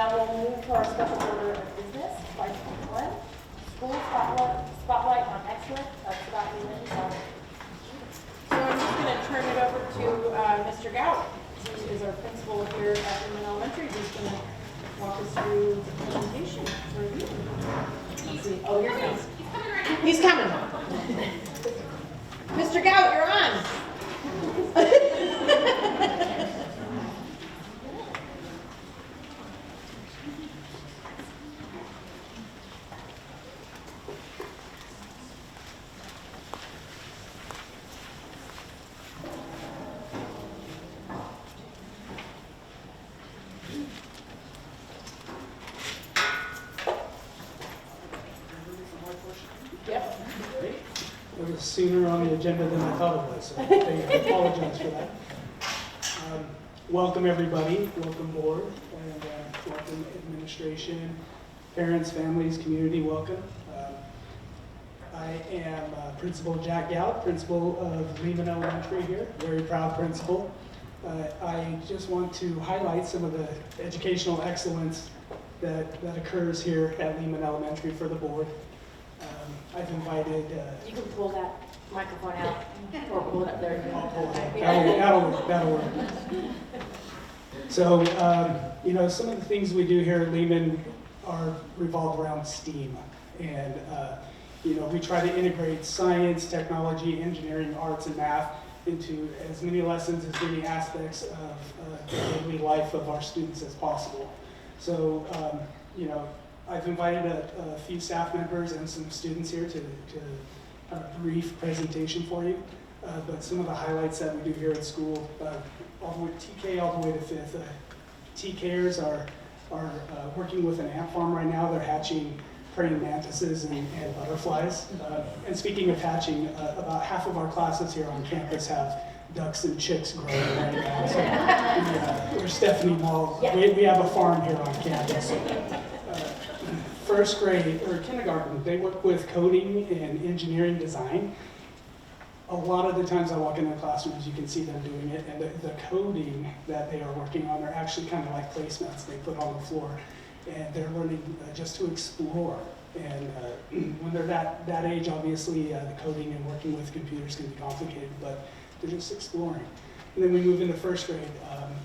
Now we'll move to our special order of business, item 1, school spotlight on excellence of Scott Newman. So I'm just going to turn it over to Mr. Gow, who is our principal here at Newman Elementary. He's going to walk us through the presentation for you. Let's see. Oh, here he comes. He's coming. Mr. Gow, you're on. It was sooner on the agenda than I thought it was, so I apologize for that. Welcome everybody, welcome board, and welcome administration, parents, families, community, welcome. I am Principal Jack Gallup, principal of Lehman Elementary here, very proud principal. I just want to highlight some of the educational excellence that occurs here at Lehman Elementary for the board. I've invited... you can pull that microphone out or pull it up there. I'll pull it out. That'll work. So, you know, some of the things we do here at Lehman are revolved around STEAM. And, you know, we try to integrate science, technology, engineering, arts, and math into as many lessons, as many aspects of the daily life of our students as possible. So, you know, I've invited a few staff members and some students here to have a brief presentation for you. But some of the highlights that we do here at school, all the way TK all the way to 5th. TKers are working with an ant farm right now. They're hatching praying mantises and butterflies. And speaking of hatching, about half of our classes here on campus have ducks and chicks growing right now. So we're Stephanie Mall. We have a farm here on campus. First grade or kindergarten, they work with coding and engineering design. A lot of the times I walk in their classrooms, you can see them doing it, and the coding that they are working on are actually kind of like placemats they put on the floor, and they're learning just to explore. And when they're that age, obviously the coding and working with computers can be complicated, but they're just exploring. And then we move into first grade.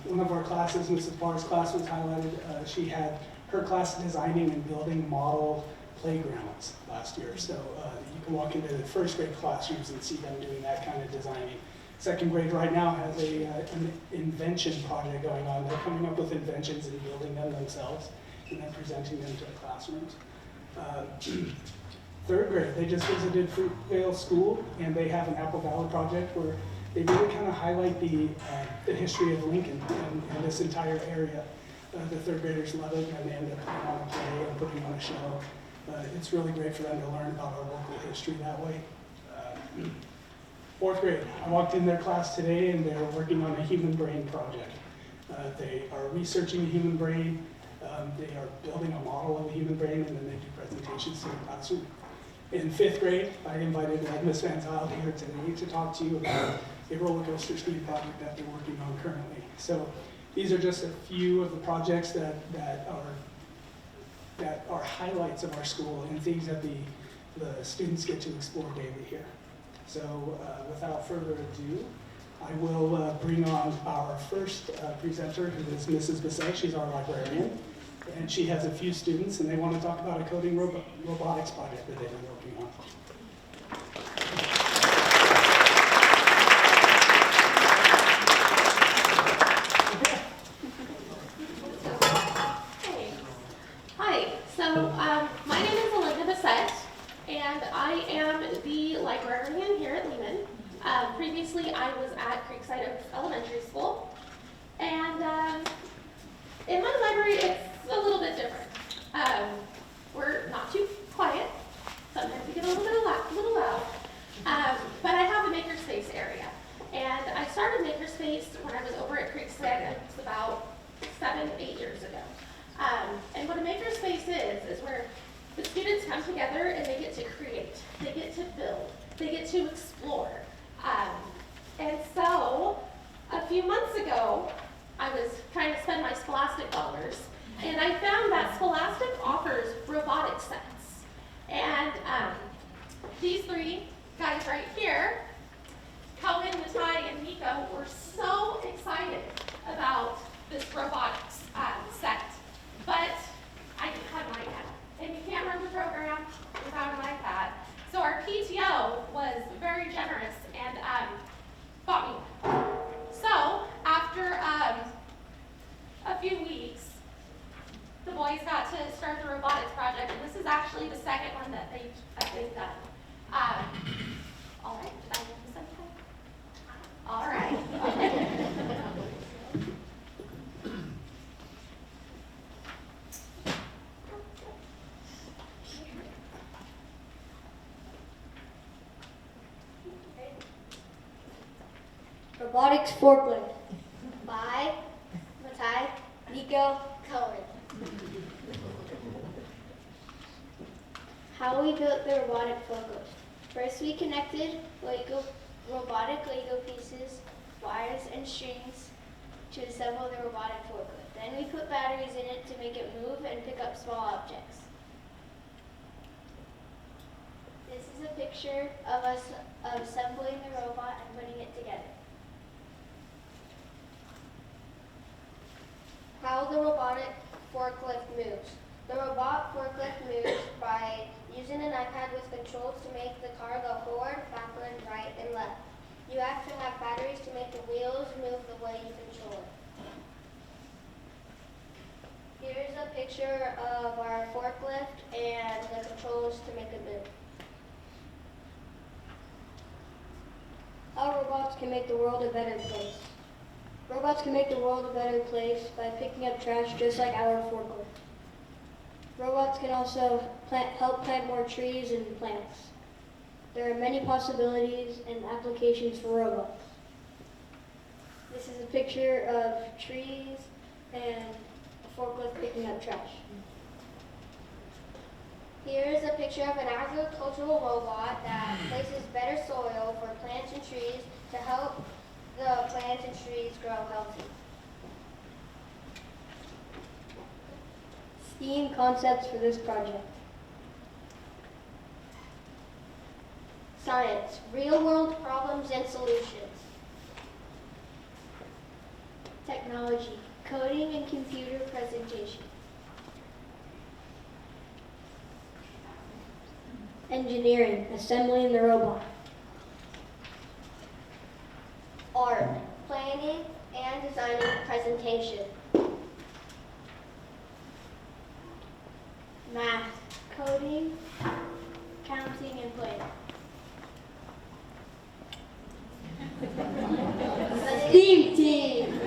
One of our classes, Mrs. Barr's class, was highlighted. She had her class designing and building model playgrounds last year. So you can walk into the first grade classrooms and see them doing that kind of designing. Second grade right now has an invention project going on. They're coming up with inventions and building them themselves and then presenting them to the classrooms. Third grade, they just visited Fruitvale School, and they have an Apple Valley project where they really kind of highlight the history of Lincoln and this entire area. The third graders love it, and they end up putting on a play and putting on a show. It's really great for them to learn about our local history that way. Fourth grade, I walked in their class today, and they're working on a human brain project. They are researching the human brain. They are building a model of the human brain, and then they do presentations to the classroom. In fifth grade, I invited Ms. Van Zyl here today to talk to you about a roller coaster speed project that they're working on currently. So these are just a few of the projects that are highlights of our school and things that the students get to explore daily here. So without further ado, I will bring on our first presenter, who is Mrs. Bissett. She's our librarian, and she has a few students, and they want to talk about a coding robotics project that they've been working on. My name is Elena Bissett, and I am the librarian here at Lehman. Previously, I was at Creekside Elementary School, and in my library, it's a little bit different. We're not too quiet. Sometimes we get a little loud. But I have a makerspace area, and I started makerspace when I was over at Creekside. It was about 7-8 years ago. And what a makerspace is where the students come together and they get to create, they get to build, they get to explore. And so, a few months ago, I was trying to spend my scholastic dollars, and I found Robotics forklift by Matai, Nico, Cohen. How we built the robotic forklift. First we connected robotic Lego pieces, wires and strings to assemble the robotic forklift. Then we put batteries in it to make it move and pick up small objects. This is a picture of us assembling the robot and putting it together. How the robotic forklift moves. The robot forklift moves by using an iPad with controls to make the car go forward, backward, right, and left. You have to have batteries to make the wheels move the way you control it. Here's a picture of our forklift and the controls to make it move. How robots can make the world a better place. Robots can make the world a better place by picking up trash just like our forklift. Robots can also help plant more trees and plants. There are many possibilities and applications for robots. This is a picture of trees and a forklift picking up trash. Here is a picture of an agricultural robot that places better soil for plants and trees to help the plants and trees grow healthy. STEAM concepts for this project. Science, real-world problems and solutions. Technology, coding and computer presentation. Engineering, assembling the robot. Art, planning and designing presentation. Math, coding, counting, and planning. The STEAM team.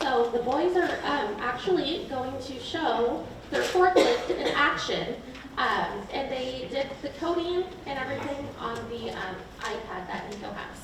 So the boys are actually going to show their forklift in action, and they did the coding and everything on the iPad that Nico has.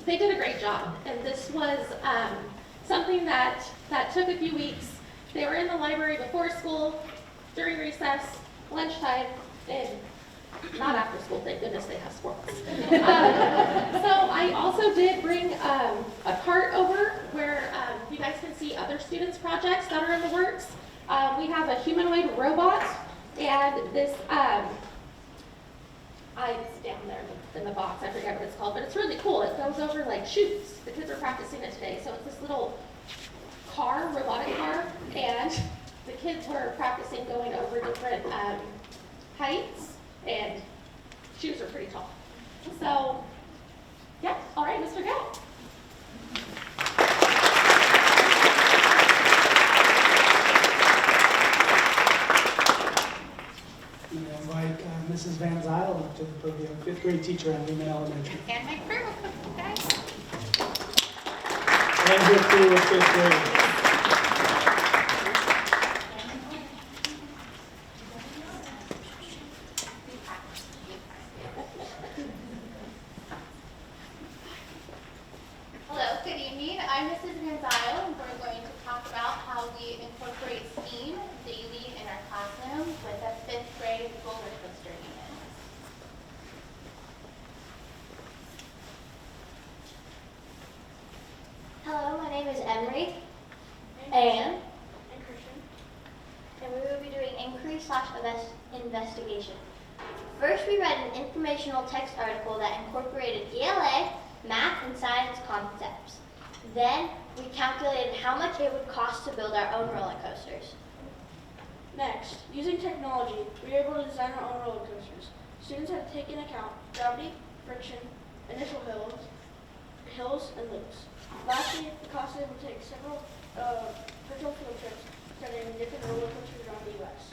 They did a great job, and this was something that took a few weeks. They were in the library before school, during recess, lunchtime, and not after school. Thank goodness they have sports. So I also did bring a cart over where you guys can see other students' projects that are in the works. We have a humanoid robot, and this it's down there in the box. I forget what it's called, but it's really cool. It goes over like chutes. The kids are practicing it today. So it's this little car, robotic car, and the kids were practicing going over different heights, and shoes are pretty tall. So, yeah, all right, Mr. Gale. I'm going to invite Mrs. Van Zyl up to the podium, 5th grade teacher at Lehman Elementary. And my crew, guys. And her crew of 5th grade. how we incorporate STEAM daily in our classroom with a 5th grade roller coaster unit. Hello, my name is Emery, And Christian, and we will be doing inquiry/investigation. First, we read an informational text article that incorporated ELA, math, and science concepts. Then, we calculated how much it would cost to build our own roller coasters. Next, using technology, we were able to design our own roller coasters. Students had to take into account gravity, friction, initial hills, and loops. Lastly, the cost would take several virtual field trips studying different roller coasters around the U.S.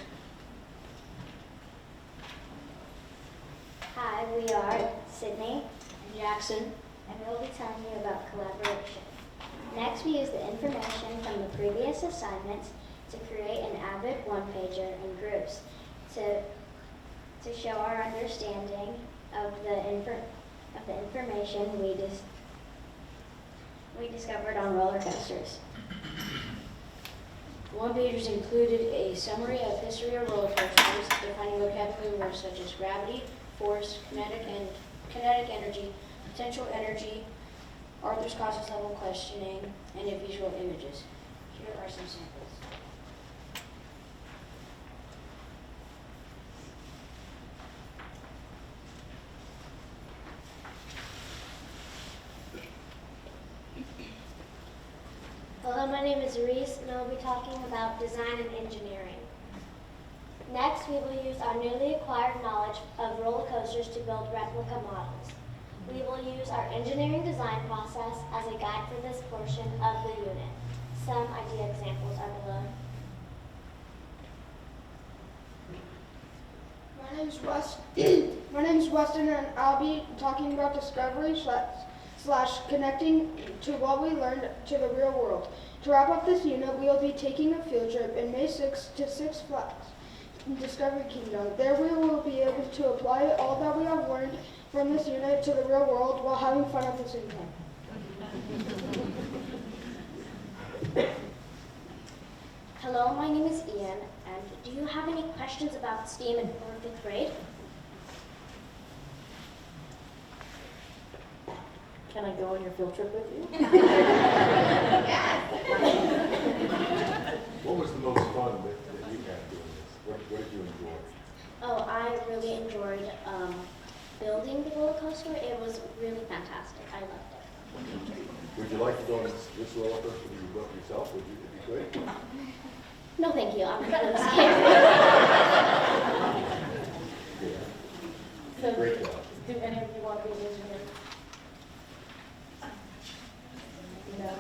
Hi, we are Sydney and Jackson, and we'll be telling you about collaboration. Next, we use the information from the previous assignments to create an Avid one-pager in groups to show our understanding of the information we discovered on roller coasters. One-pagers included a summary of history of roller coasters, defining vocabulary words such as gravity, force, kinetic energy, potential energy, Arthur's causes level questioning, and visual images. Here are some samples. Hello, my name is Reese, and I'll be talking about design and engineering. Next, we will use our newly acquired knowledge of roller coasters to build replica models. We will use our engineering design process as a guide for this portion of the unit. Some idea examples are below. My name is Weston, and I'll be talking about discovery slash connecting to what we learned to the real world. To wrap up this unit, we will be taking a field trip in May 6th to Six Flags Discovery Kingdom. There we will be able to apply all that we have learned from this unit to the real world while having fun at the same time. Hello, my name is Ian, and do you have any questions about STEAM in 4th and 5th grade? Can I go on your field trip with you? What was the most fun that you had doing this? What did you enjoy? Oh, I really enjoyed building the roller coaster. It was really fantastic. I loved it. Would you like to go on this roller coaster that you built yourself? Would you, if you could? No, thank you. I'm really scared. So, Great job. do any of you want to be an engineer? No?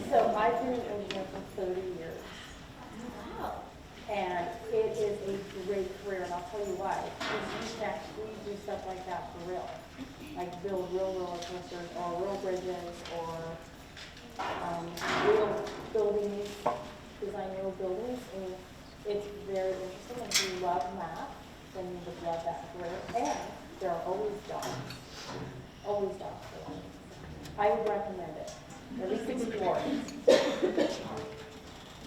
So I've been an engineer for 30 years. Wow. And it is a great career, and I'll tell you why. Because you can actually do stuff like that for real. Like build real roller coasters, or real bridges, or real buildings, design real buildings. And it's very interesting. If you love math, then you would love that career. And there are always jobs. Always jobs for that. I would recommend it. At least explore it.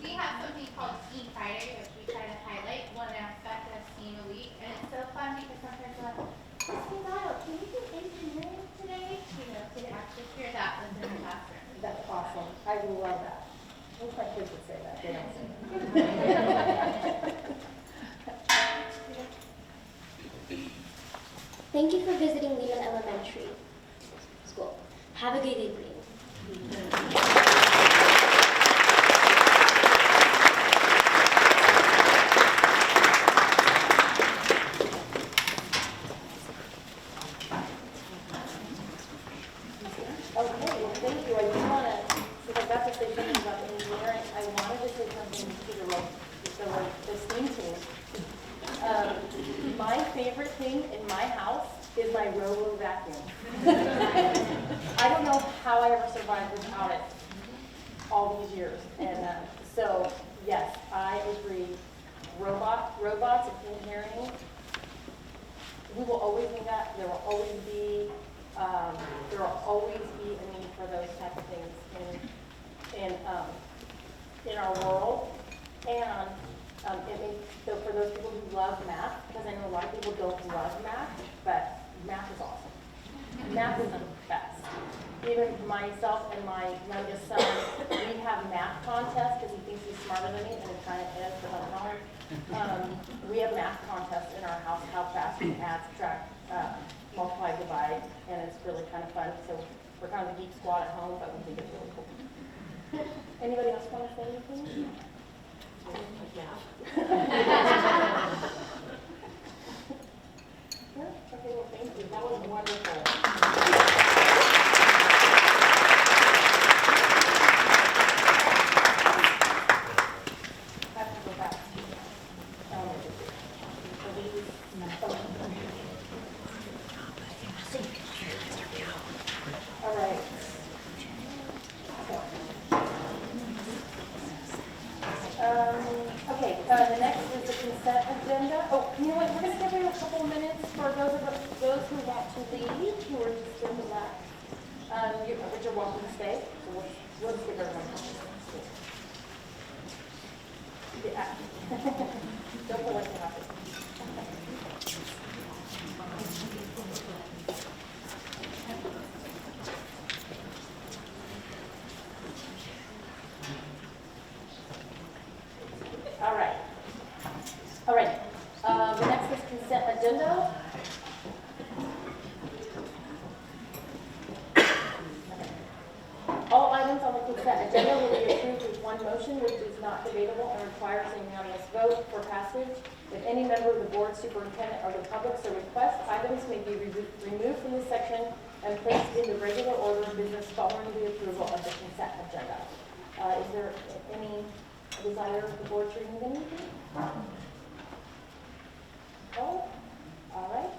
we have something called STEAM Friday, which we try to highlight one aspect of STEAM a week. And it's so fun because sometimes we're like, Mr. Lyle, can we do engineering today? You know, to actually hear that within the classroom. That's awesome. I love that. I wish my kids would say that. They don't say that. Thank you for visiting Lehman Elementary School. Have a good evening. Okay, well, thank you. I do want to, since I got to say something about engineering, I wanted to say something to the STEAM team. My favorite thing in my house is my Robo vacuum. I don't know how I ever survived without it all these years. And so, yes, I agree. Robots and engineering, we will always need that. There will always be a need for those type of things. And in our world. And it makes, so for those people who love math, because I know a lot of people don't love math, but math is awesome. Math is the best. Even myself and my youngest son, we have math contests because he thinks he's smarter than me, and he kind of is, but I'm not. We have math contests in our house, how fast we add, subtract, multiply, divide, and it's really kind of fun. So we're kind of the geek squad at home, but we think it's really cool. Anybody else want to say anything? Yeah. Okay, well, thank you. That was wonderful. I have to go back to all right. Okay, the next is the consent agenda. Oh, you know what, we're gonna give you a couple of minutes for those who want to leave, who are just in the back. But you're welcome to stay, so we'll just give everyone a couple of minutes. Yeah. Don't feel like you have to. All right. All right. The next is consent agenda. All items on the consent agenda will be approved with one motion, which is not debatable and requires a unanimous vote for passage. If any member of the board, superintendent, or the public so requests, items may be removed from this section and placed in the regular order of business following the approval of the consent agenda. Is there any desire of the board to remove anything? Oh, all right.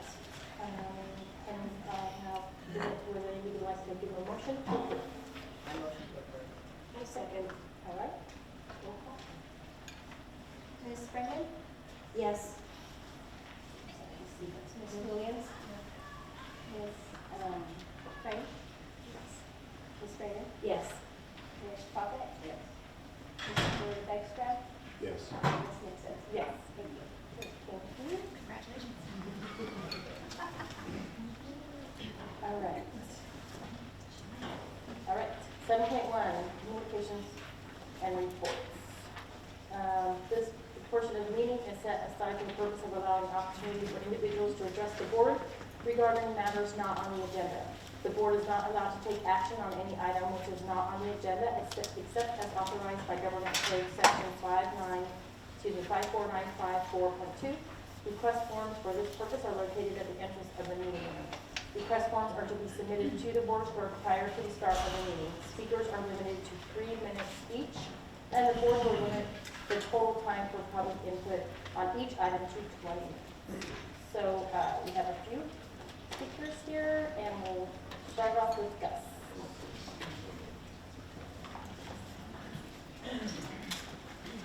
And now, whether anybody would like to give a motion? I motion to approve. I second. All right. Roll call. Ms. Brennan? Yes. Ms. Williams? Ms. Frank? Ms. Brennan? Yes. Ms. Pocket? Yes. Mr. Dykstra? Yes. Ms. Nixon? Yes. Thank you. Thank you. Congratulations. All right. All right. 7.1, communications and reports. This portion of the meeting is set aside for the purpose of allowing opportunity for individuals to address the board regarding matters not on the agenda. The board is not allowed to take action on any item which is not on the agenda except as authorized by Government Code Section 54954.2. Request forms for this purpose are located at the entrance of the meeting room. Request forms are to be submitted to the board clerk prior to the start of the meeting. Speakers are limited to 3 minutes each, and the board will limit the total time for public input on each item to 20 minutes. So we have a few speakers here, and we'll start off with Gus.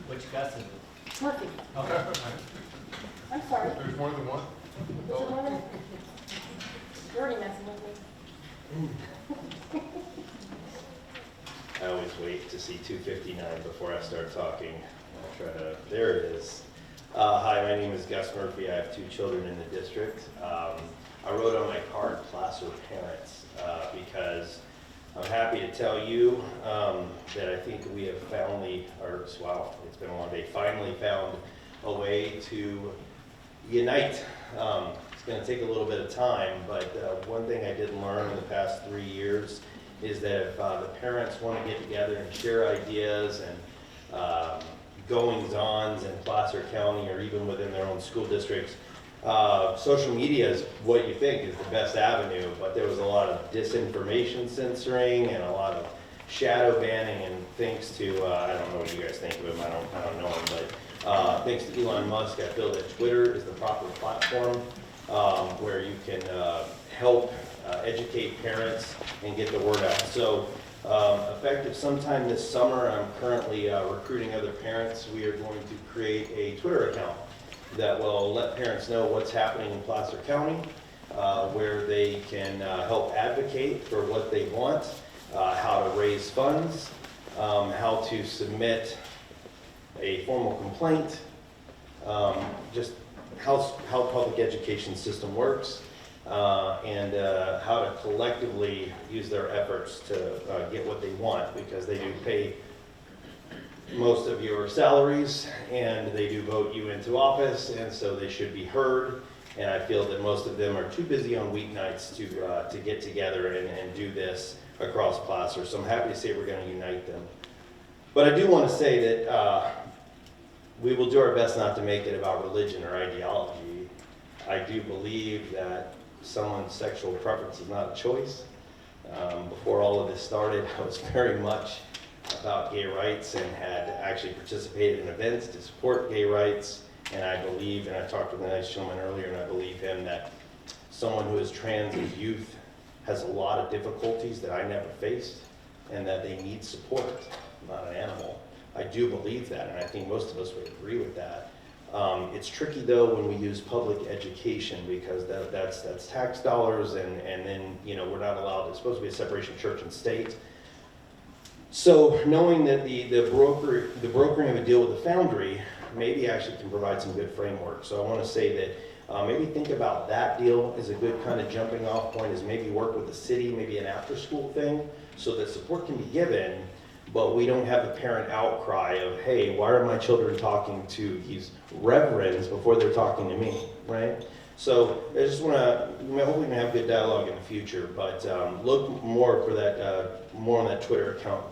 Which Gus is it? Murphy. Okay. I'm sorry. There's more than one? Is it more than? You're already messing with me. I always wait to see 259 before I start talking. I'll try to, there it is. Hi, my name is Gus Murphy. I have 2 children in the district. I wrote on my card, Placer Parents, because I'm happy to tell you that I think we have finally, wow, it's been a long day, finally found a way to unite. It's going to take a little bit of time, but one thing I did learn in the past 3 years is that if the parents want to get together and share ideas and goings-ons in Placer County or even within their own school districts, social media is what you think is the best avenue, but there was a lot of disinformation censoring and a lot of shadow banning, and thanks to, I don't know what you guys think of him, I don't know him, but thanks to Elon Musk, I feel that Twitter is the proper platform where you can help educate parents and get the word out. So effective sometime this summer, I'm currently recruiting other parents. We are going to create a Twitter account that will let parents know what's happening in Placer County, where they can help advocate for what they want, how to raise funds, how to submit a formal complaint, just how public education system works, and how to collectively use their efforts to get what they want, because they do pay most of your salaries and they do vote you into office, and so they should be heard. And I feel that most of them are too busy on weeknights to get together and do this across Placer. So I'm happy to say we're going to unite them. But I do want to say that we will do our best not to make it about religion or ideology. I do believe that someone's sexual preference is not a choice. Before all of this started, I was very much about gay rights and had actually participated in events to support gay rights. And I believe, and I talked with a nice gentleman earlier, and I believe him, that someone who is trans as youth has a lot of difficulties that I never faced, and that they need support, not an animal. I do believe that, and I think most of us would agree with that. It's tricky though when we use public education, because that's tax dollars, and then we're not allowed. It's supposed to be a separation of church and state. So knowing that the brokering of a deal with the foundry maybe actually can provide some good framework. So I want to say that maybe think about that deal as a good kind of jumping off point, is maybe work with the city, maybe an after school thing, so that support can be given, but we don't have the parent outcry of, hey, why are my children talking to these reverends before they're talking to me, right? So I just want to, hopefully we can have good dialogue in the future, but look more for that, more on that Twitter account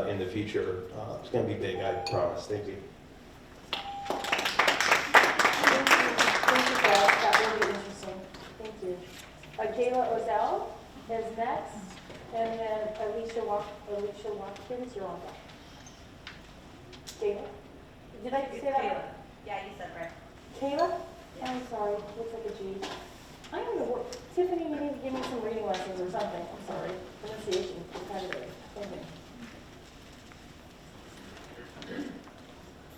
in the future. It's going to be big, I promise. Thank you. Thank you, guys. That will be interesting. Thank you. Kayla Ozell is next, and then Alicia Watkins, you're on that. Kayla? Did I say that? Kayla. Yeah, you said right. Kayla? I'm sorry, looks like a G. I don't know what, Tiffany, you need to give me some reading lessons or something. I'm sorry. Pronunciation is kind of big. Thank you.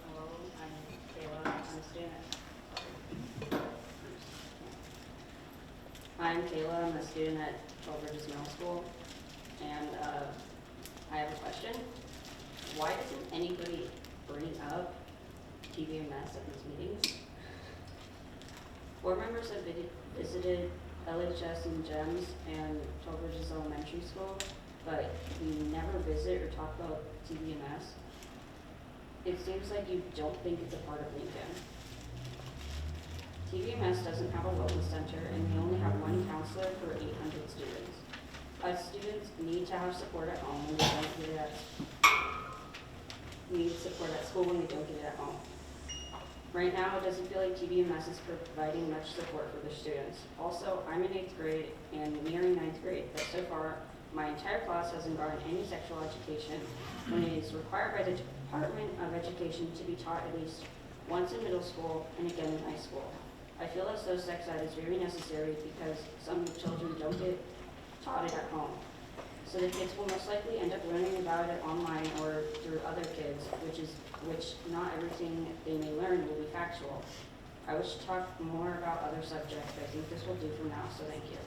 Hello, I'm Kayla. I'm a student. I'm Kayla. I'm a student at Bridges Middle School, and I have a question. Why doesn't anybody bring up TVMS at these meetings? Board members have visited LHS and GEMS and Bridges Elementary School, but we never visit or talk about TVMS. It seems like you don't think it's a part of Lincoln. TVMS doesn't have a wellness center, and we only have one counselor for 800 students. Us students need to have support at home when we don't get it at we need support at school when we don't get it at home. Right now, it doesn't feel like TVMS is providing much support for the students. Also, I'm in 8th grade and nearing 9th grade, but so far, my entire class hasn't gotten any sexual education when it is required by the Department of Education to be taught at least once in middle school and again in high school. I feel as though sex ed is very necessary because some children don't get taught it at home. So the kids will most likely end up learning about it online or through other kids, which not everything they may learn will be factual. I wish to talk more about other subjects, but I think this will do for now, so thank you.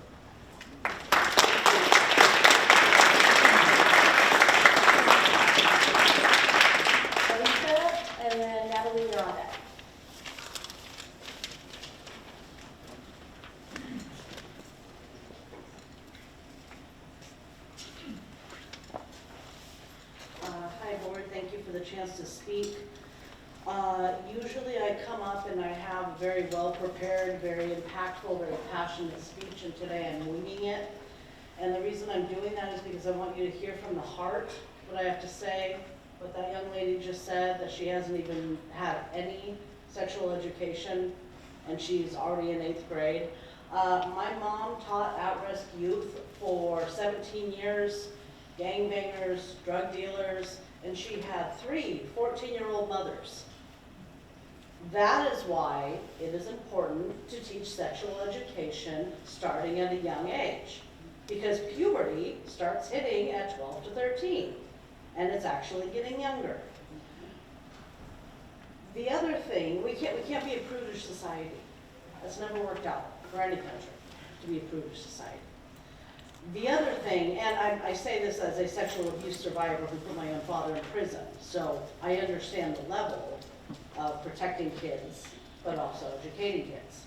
Alicia, and then Natalie, you're on that. Hi, board. Thank you for the chance to speak. Usually I come up and I have a very well-prepared, very impactful, very passionate speech, and today I'm winging it. And the reason I'm doing that is because I want you to hear from the heart what I have to say. What that young lady just said, that she hasn't even had any sexual education, and she's already in 8th grade. My mom taught at-risk youth for 17 years, gangbangers, drug dealers, and she had 3 14-year-old mothers. That is why it is important to teach sexual education starting at a young age, because puberty starts hitting at 12 to 13, and it's actually getting younger. The other thing, we can't be a prudish society. That's never worked out for any country, to be a prudish society. The other thing thing, and I say this as a sexual abuse survivor who put my own father in prison, so I understand the level of protecting kids, but also educating kids.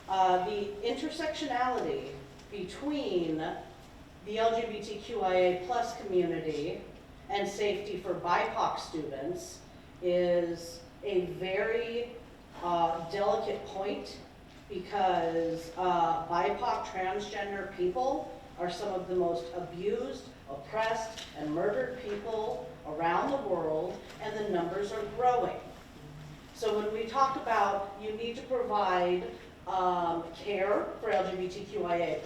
The intersectionality between the LGBTQIA+ community and safety for BIPOC students is a very delicate point, because BIPOC transgender people are some of the most abused, oppressed, and murdered people around the world, and the numbers are growing. So when we talk about you need to provide care for LGBTQIA+,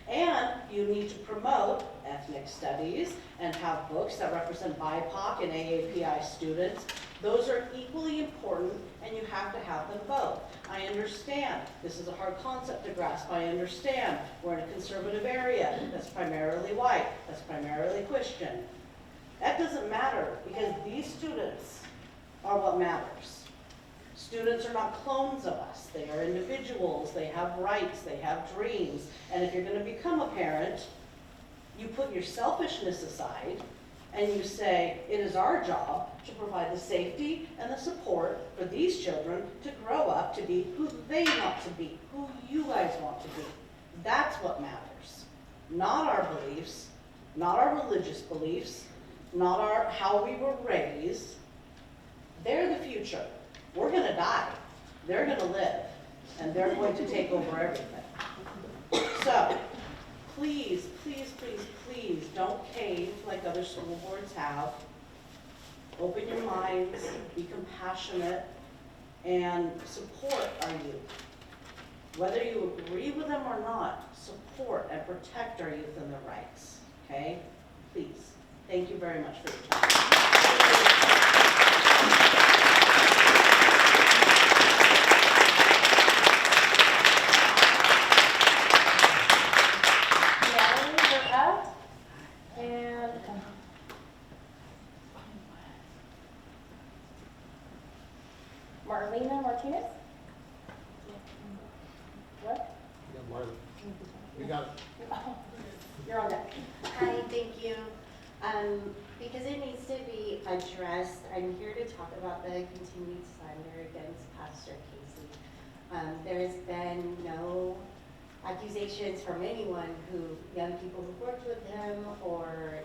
and you need to promote ethnic studies and have books that represent BIPOC and AAPI students, those are equally important, and you have to have them both. I understand this is a hard concept to grasp. I understand we're in a conservative area that's primarily white, that's primarily Christian. That doesn't matter, because these students are what matters. Students are not clones of us. They are individuals. They have rights. They have dreams. And if you're going to become a parent, you put your selfishness aside and you say, it is our job to provide the safety and the support for these children to grow up to be who they want to be, who you guys want to be. That's what matters. Not our beliefs, not our religious beliefs, not how we were raised. They're the future. We're going to die. They're going to live. And they're going to take over everything. So, please, please, please, please don't cave like other school boards have. Open your minds, be compassionate, and support our youth. Whether you agree with them or not, support and protect our youth and their rights. Okay? Please. Thank you very much for your time. Marlena Martinez? What? We got it. You're on deck. Hi, thank you. Because it needs to be addressed, I'm here to talk about the continued slander against Pastor Casey. There has been no accusations from anyone young people who've worked with him, or,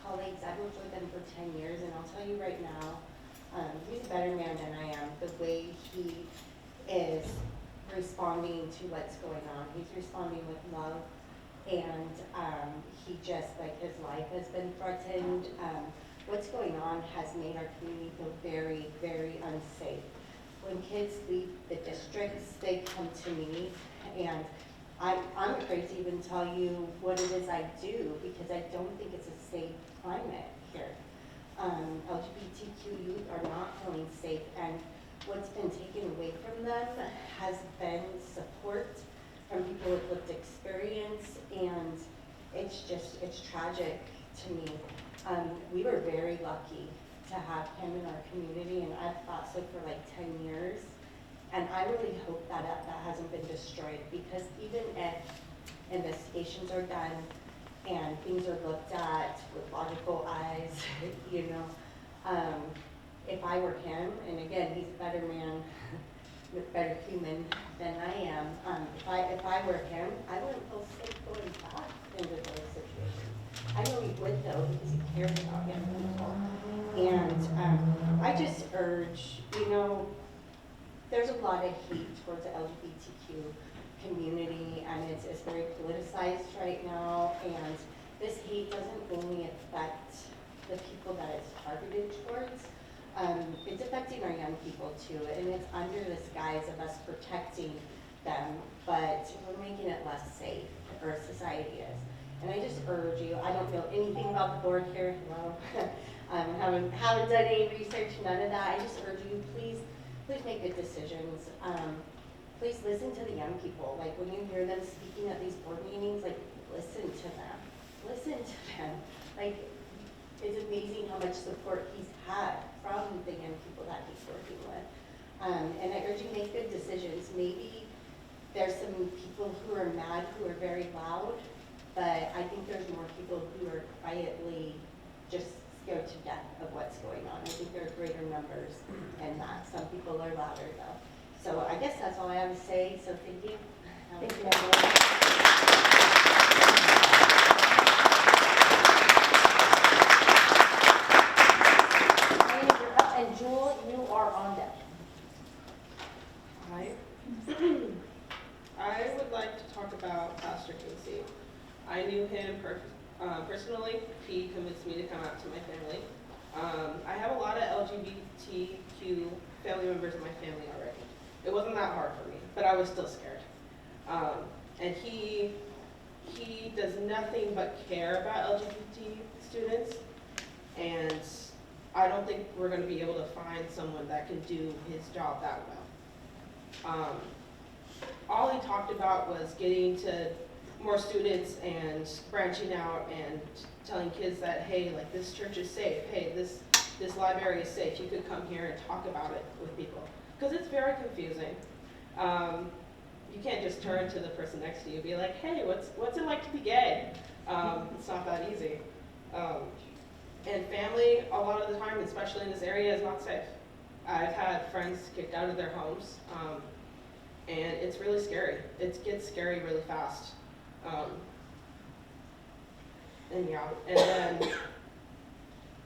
colleagues. I've worked with him for 10 years, and I'll tell you right now, he's a better man than I am. The way he is responding to what's going on, he's responding with love, and he just, his life has been threatened. What's going on has made our community feel very, very unsafe. When kids leave the districts, they come to me, and I'm afraid to even tell you what it is I do, because I don't think it's a safe climate here. LGBTQ youth are not feeling safe, and what's been taken away from them has been support from people with lived experience, and it's tragic to me. We were very lucky to have him in our community, and I've thought so for 10 years, and I really hope that hasn't been destroyed, because even if investigations are done and things are looked at with logical eyes, if I were him, and again, he's a better man, a better human than I am, if I were him, I wouldn't feel safe going back into those situations. I know he would, though, because he cares about young people. And I just urge, there's a lot of hate towards the LGBTQ community, and it's very politicized right now, and this hate doesn't only affect the people that it's targeted towards, it's affecting our young people too, and it's under this guise of us protecting them, but we're making it less safe, or society is. And I just urge you, I don't know anything about the board here, well, haven't done any research, none of that. I just urge you, please make good decisions. Please listen to the young people. When you hear them speaking at these board meetings, listen to them. Listen to them. It's amazing how much support he's had from the young people that he's working with. And I urge you, make good decisions. Maybe there's some people who are mad, who are very loud, but I think there's more people who are quietly just scared to death of what's going on. I think there are greater numbers and that. Some people are louder though. So I guess that's all I have to say, so thank you. Thank you, everyone. And you're up, and Jewel, you are on deck. Hi. I would like to talk about Pastor Casey. I knew him personally. He convinced me to come out to my family. I have a lot of LGBTQ family members in my family already. It wasn't that hard for me, but I was still scared. And he does nothing but care about LGBT students, and I don't think we're going to be able to find someone that can do his job that well. All he talked about was getting to more students and branching out and telling kids that, hey, like this church is safe. Hey, this library is safe. You could come here and talk about it with people. Because it's very confusing. You can't just turn to the person next to you and be like, hey, what's it like to be gay? It's not that easy. And family, a lot of the time, especially in this area, is not safe. I've had friends kicked out of their homes, and it's really scary. It gets scary really fast. And then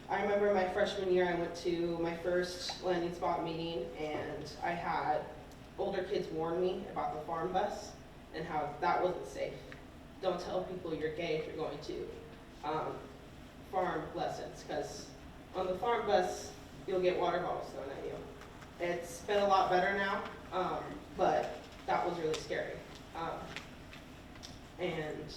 I remember my freshman year, I went to my first landing spot meeting, and I had older kids warn me about the farm bus and how that wasn't safe. Don't tell people you're gay if you're going to farm lessons, because on the farm bus, you'll get water bottles thrown at you. It's been a lot better now, but that was really scary. And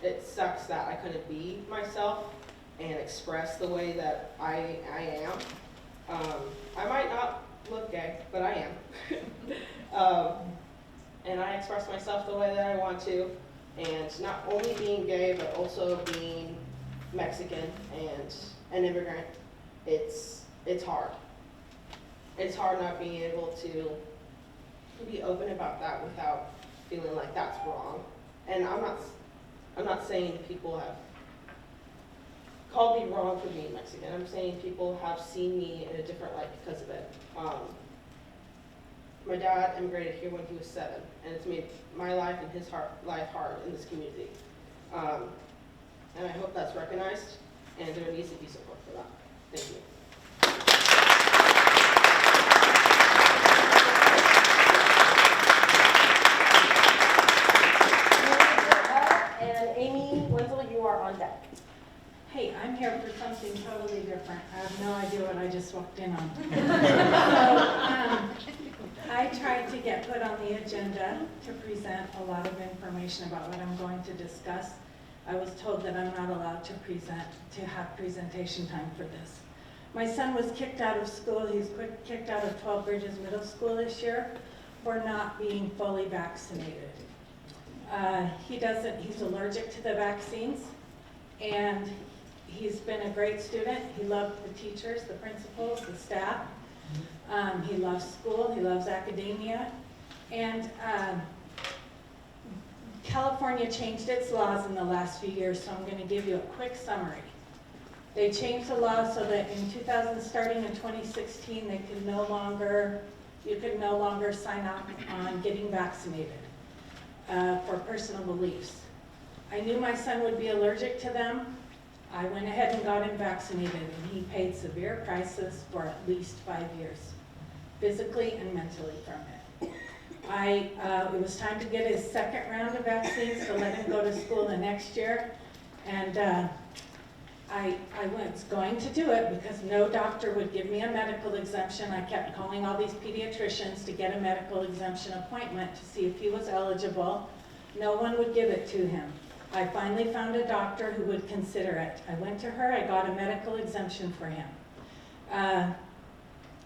it sucks that I couldn't be myself and express the way that I am. I might not look gay, but I am. And I express myself the way that I want to, and not only being gay, but also being Mexican and an immigrant. It's hard. It's hard not being able to be open about that without feeling like that's wrong. And I'm not saying people have called me wrong for being Mexican. I'm saying people have seen me in a different light because of it. My dad immigrated here when he was 7, and it's made my life and his life hard in this community. And I hope that's recognized, and there needs to be support for that. Thank you. And Amy Wenzel, you are on deck. Hey, I'm here for something totally different. I have no idea what I just walked in on. So, I tried to get put on the agenda to present a lot of information about what I'm going to discuss. I was told that I'm not allowed to have presentation time for this. My son was kicked out of school. He was kicked out of 12 Bridges Middle School this year for not being fully vaccinated. He's allergic to the vaccines, and he's been a great student. He loved the teachers, the principals, the staff. He loves school, he loves academia, and California changed its laws in the last few years, so I'm going to give you a quick summary. They changed the law so that starting in 2016, you could no longer sign up on getting vaccinated for personal beliefs. I knew my son would be allergic to them. I went ahead and got him vaccinated, and he paid severe prices for at least 5 years, physically and mentally from it. It was time to get his second round of vaccines to let him go to school the next year, and I was going to do it because no doctor would give me a medical exemption. I kept calling all these pediatricians to get a medical exemption appointment to see if he was eligible. No one would give it to him. I finally found a doctor who would consider it. I went to her, I got a medical exemption for him.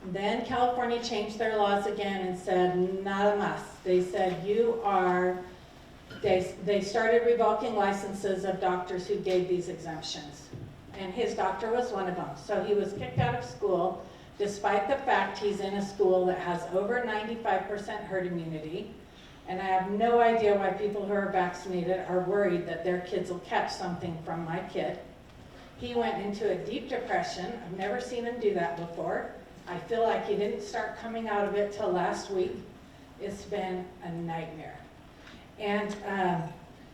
Then California changed their laws again and said, not a must. They said, they started revoking licenses of doctors who gave these exemptions. And his doctor was one of them. So he was kicked out of school, despite the fact he's in a school that has over 95% herd immunity. And I have no idea why people who are vaccinated are worried that their kids will catch something from my kid. He went into a deep depression. I've never seen him do that before. I feel like he didn't start coming out of it till last week. It's been a nightmare. And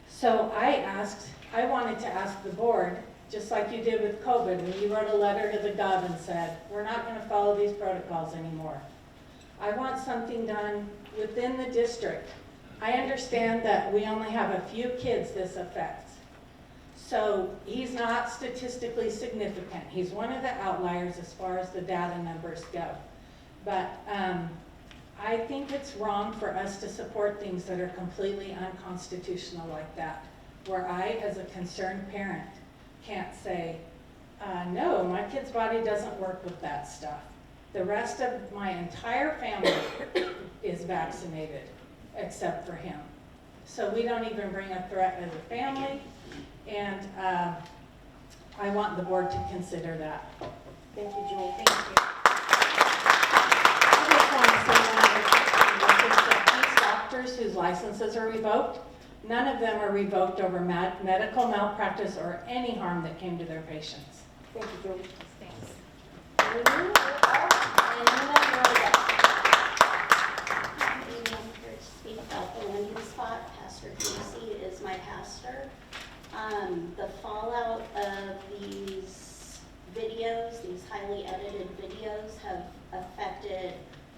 so I wanted to ask the board, just like you did with COVID, when you wrote a letter to the gov and said, we're not going to follow these protocols anymore. I want something done within the district. I understand that we only have a few kids this affects. So he's not statistically significant. He's one of the outliers as far as the data numbers go. But I think it's wrong for us to support things that are completely unconstitutional like that, where I, as a concerned parent, can't say, no, my kid's body doesn't work with that stuff. The rest of my entire family is vaccinated, except for him. So we don't even bring a threat as a family, and I want the board to consider that. Thank you, Julie. Thank you. I just want to say that these doctors whose licenses are revoked, none of them are revoked over medical malpractice or any harm that came to their patients. Thank you, Julie. Thanks. To speak about the landing spot, Pastor Casey is my pastor. The fallout of these videos, these highly edited videos, have affected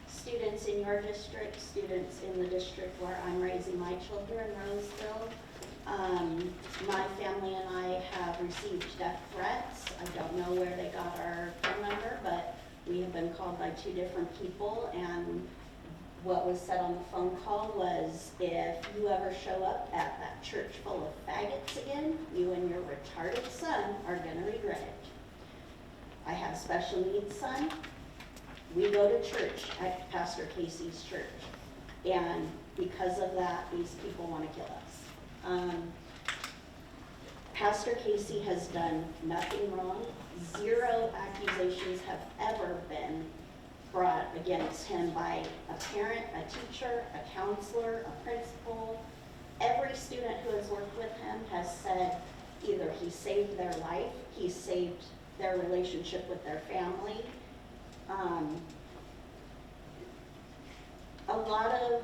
students in your district, students in the district where I'm raising my children, Roseville. My family and I have received death threats. I don't know where they got our phone number, but we have been called by 2 different people, and what was said on the phone call was, if you ever show up at that church full of faggots again, you and your retarded son are gonna regret it. I have a special needs son. We go to church at Pastor Casey's church, and because of that, these people want to kill us. Pastor Casey has done nothing wrong. 0 accusations have ever been brought against him by a parent, a teacher, a counselor, a principal. Every student who has worked with him has said either he saved their life, he saved their relationship with their family. A lot of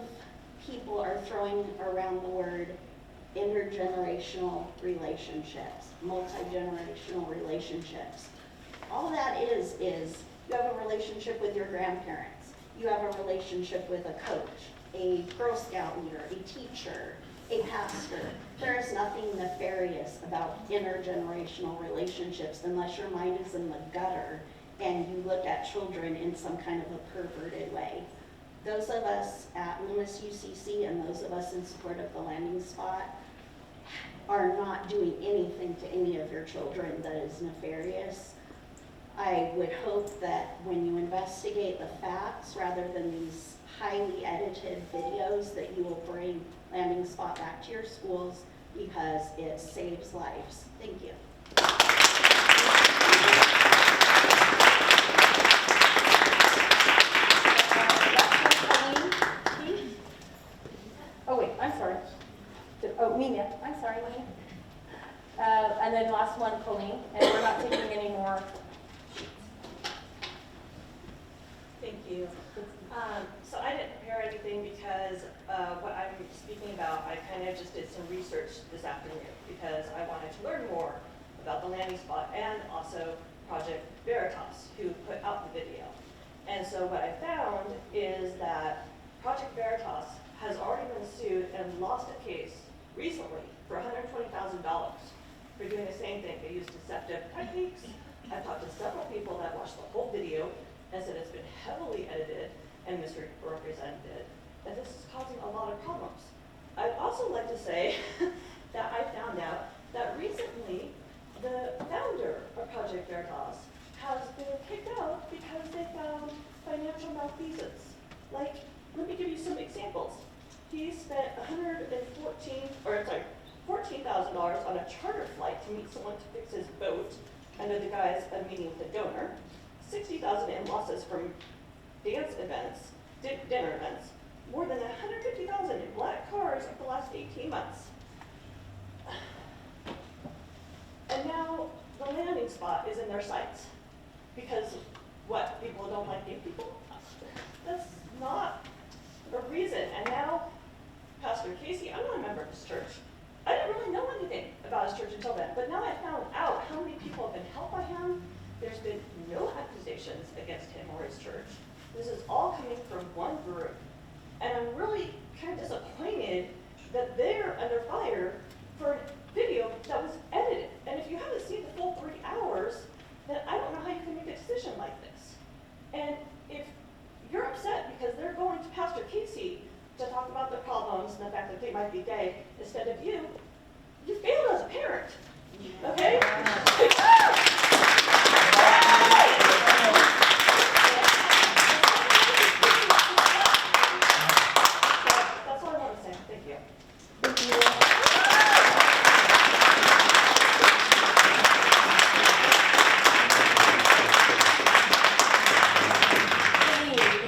people are throwing around the word intergenerational relationships, multi-generational relationships. All that is you have a relationship with your grandparents. You have a relationship with a coach, a Girl Scout leader, a teacher, a pastor. There is nothing nefarious about intergenerational relationships unless your mind is in the gutter and you look at children in some kind of a perverted way. Those of us at Loomis UCC and those of us in support of the landing spot are not doing anything to any of your children that is nefarious. I would hope that when you investigate the facts, rather than these highly edited videos, that you will bring landing spot back to your schools, because it saves lives. Thank you. Oh wait, I'm sorry. Mina, I'm sorry, Mina. And then last one, Colleen, and we're not taking any more. Thank you. So I didn't prepare anything because what I'm speaking about, I kind of just did some research this afternoon because I wanted to learn more about the landing spot and also Project Veritas, who put out the video. And so what I found is that Project Veritas has already been sued and lost a case recently for $120,000 for doing the same thing. They used deceptive techniques. I've talked to several people that watched the whole video and said it's been heavily edited and misrepresented, and this is causing a lot of problems. I'd also like to say that I found out that recently the founder of Project Veritas has been kicked out because they found financial malfeasance. Like, let me give you some examples. He spent $14,000 on a charter flight to meet someone to fix his boat under the guise of meeting with a donor, $60,000 in losses from dance events, dinner events, more than 150,000 in black cars over the last 18 months. And now the landing spot is in their sights. Because what, people don't like gay people? That's not a reason. And now, Pastor Casey, I'm not a member of his church. I didn't really know anything about his church until then, but now I found out how many people have been helped by him. There's been no accusations against him or his church. This is all coming from one group. And I'm really kind of disappointed that they're under fire for a video that was edited. And if you haven't seen the full 3 hours, then I don't know how you can make a decision like this. And if you're upset because they're going to Pastor Casey to talk about their problems and the fact that they might be gay instead of you, you failed as a parent. Okay? That's all I want to say. Thank you.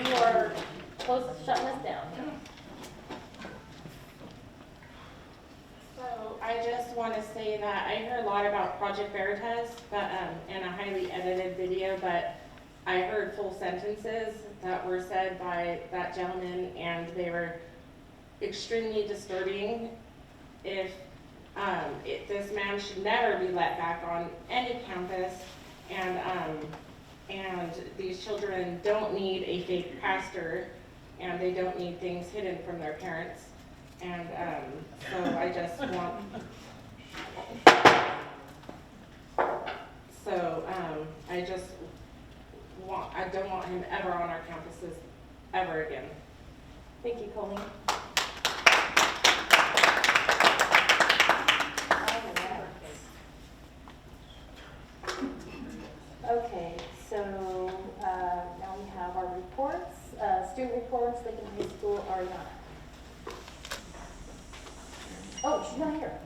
You are close to shutting us down. So I just want to say that I heard a lot about Project Veritas, but in a highly edited video, but I heard full sentences that were said by that gentleman, and they were extremely disturbing. If this man should never be let back on any campus, and these children don't need a fake pastor, and they don't need things hidden from their parents. And so I just want, I don't want him ever on our campuses ever again. Thank you, Colleen. Okay, so now we have our reports. Student reports, Lincoln High School, Ariana. Oh, she's not here.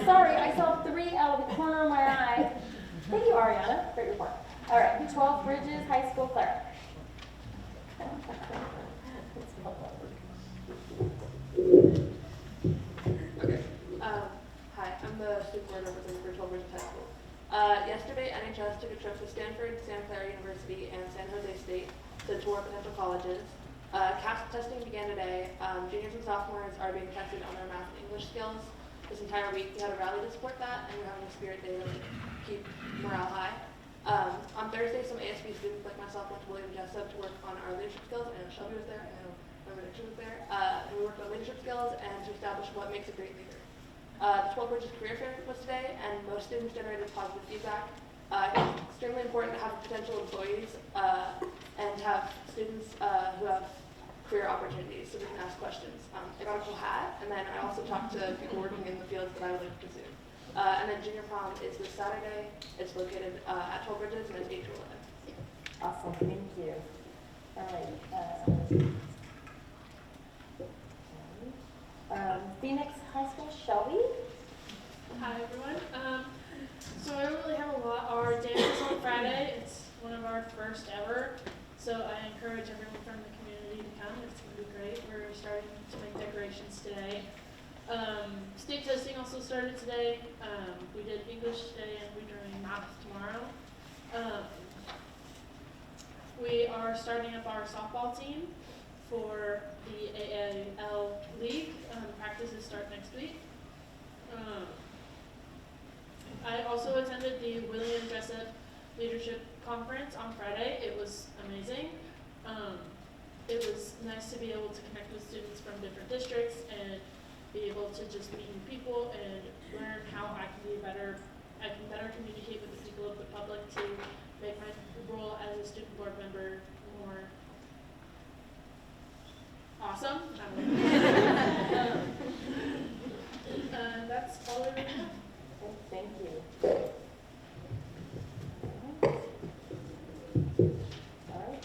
Sorry, I saw 3 out of the corner of my eye. Thank you, Ariana. Great report. All right, 12 Bridges High School, Clara. Okay. Hi, I'm the student board representative for 12 Bridges High School. Yesterday, NHS took a trip to Stanford, Santa Clara University, and San Jose State to tour potential colleges. CAST testing began today. Juniors and sophomores are being tested on their math and English skills. This entire week, we had a rally to support that, and we're having a spirit day to keep morale high. On Thursday, some ASB students like myself went to William Jessup to work on our leadership skills, and Shelby was there, and I know Member Nixon was there. And we worked on leadership skills and to establish what makes a great leader. The 12 Bridges Career Fair was today, and most students generated positive feedback. It's extremely important to have potential employees and to have students who have career opportunities so they can ask questions. I got a cool hat, and then I also talked to people working in the fields that I would like to pursue. And then junior prom is this Saturday. It's located at 12 Bridges, and it's 8 to 11. Awesome, thank you. All right. Phoenix High School, Shelby. Hi everyone. So I don't really have a lot. Our dance is on Friday. It's one of our first ever. So I encourage everyone from the community to come. It's going to be great. We're starting to make decorations today. State testing also started today. We did English today and we're doing math tomorrow. We are starting up our softball team for the AAL League. Practices start next week. I also attended the William Jessup Leadership Conference on Friday. It was amazing. It was nice to be able to connect with students from different districts and be able to just meet new people and learn how I can better communicate with the people of the public to make my role as a student board member more awesome. That's all I really have. Thank you. All right.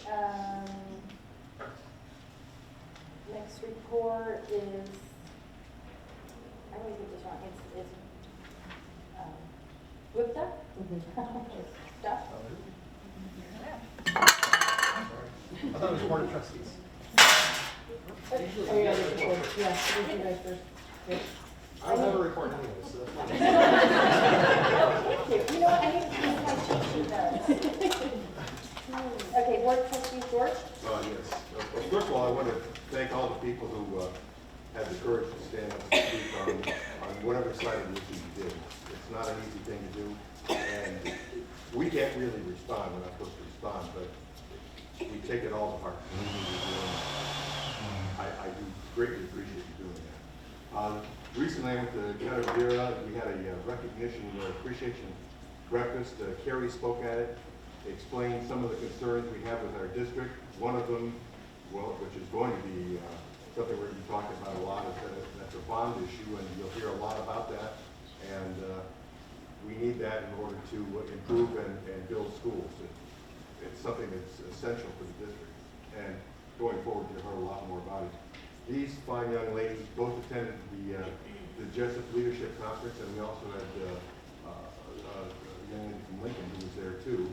Next report is, I always get this wrong. It's Gupta? Stuff? I thought it was Board of Trustees. Oh, yeah, yeah, thank you guys first. Yeah. I don't have a report anyway, so that's fine. Thank you. You know what, I need to use my cheat sheet though. Okay, Board Trustee George? Yes. First of all, I want to thank all the people who had the courage to stand up and speak on whatever side of the issue you did. It's not an easy thing to do, and we can't really respond. We're not supposed to respond, but we take it all to heart. I do greatly appreciate you doing that. Recently, I went to Canada Riviera. We had a recognition appreciation breakfast. Carrie spoke at it, explained some of the concerns we have with our district. One of them, well, which is going to be something we're going to be talking about a lot, is that that's a bond issue, and you'll hear a lot about that. And we need that in order to improve and build schools. It's something that's essential for the district. And going forward, you'll hear a lot more about it. These fine young ladies both attended the Jessup Leadership Conference, and we also had a young lady from Lincoln who was there too.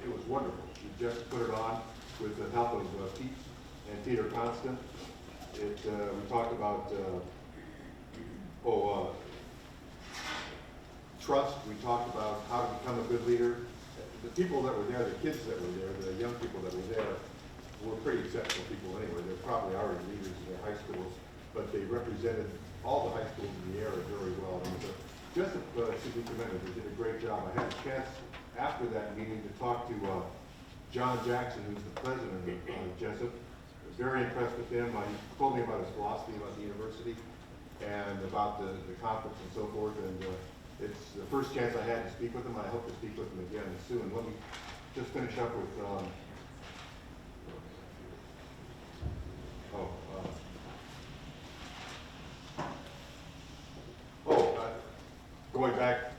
It was wonderful. She just put it on with the help of Pete and Peter Constant. We talked about trust. We talked about how to become a good leader. The people that were there, the kids that were there, the young people that were there, were pretty exceptional people anyway. They're probably already leaders in their high schools, but they represented all the high schools in the area very well. And Jessup should be commended. They did a great job. I had a chance after that meeting to talk to John Jackson, who's the president of Jessup. I was very impressed with him. He told me about his philosophy about the university and about the conference and so forth. And it's the first chance I had to speak with him. I hope to speak with him again soon. Let me just finish up with going back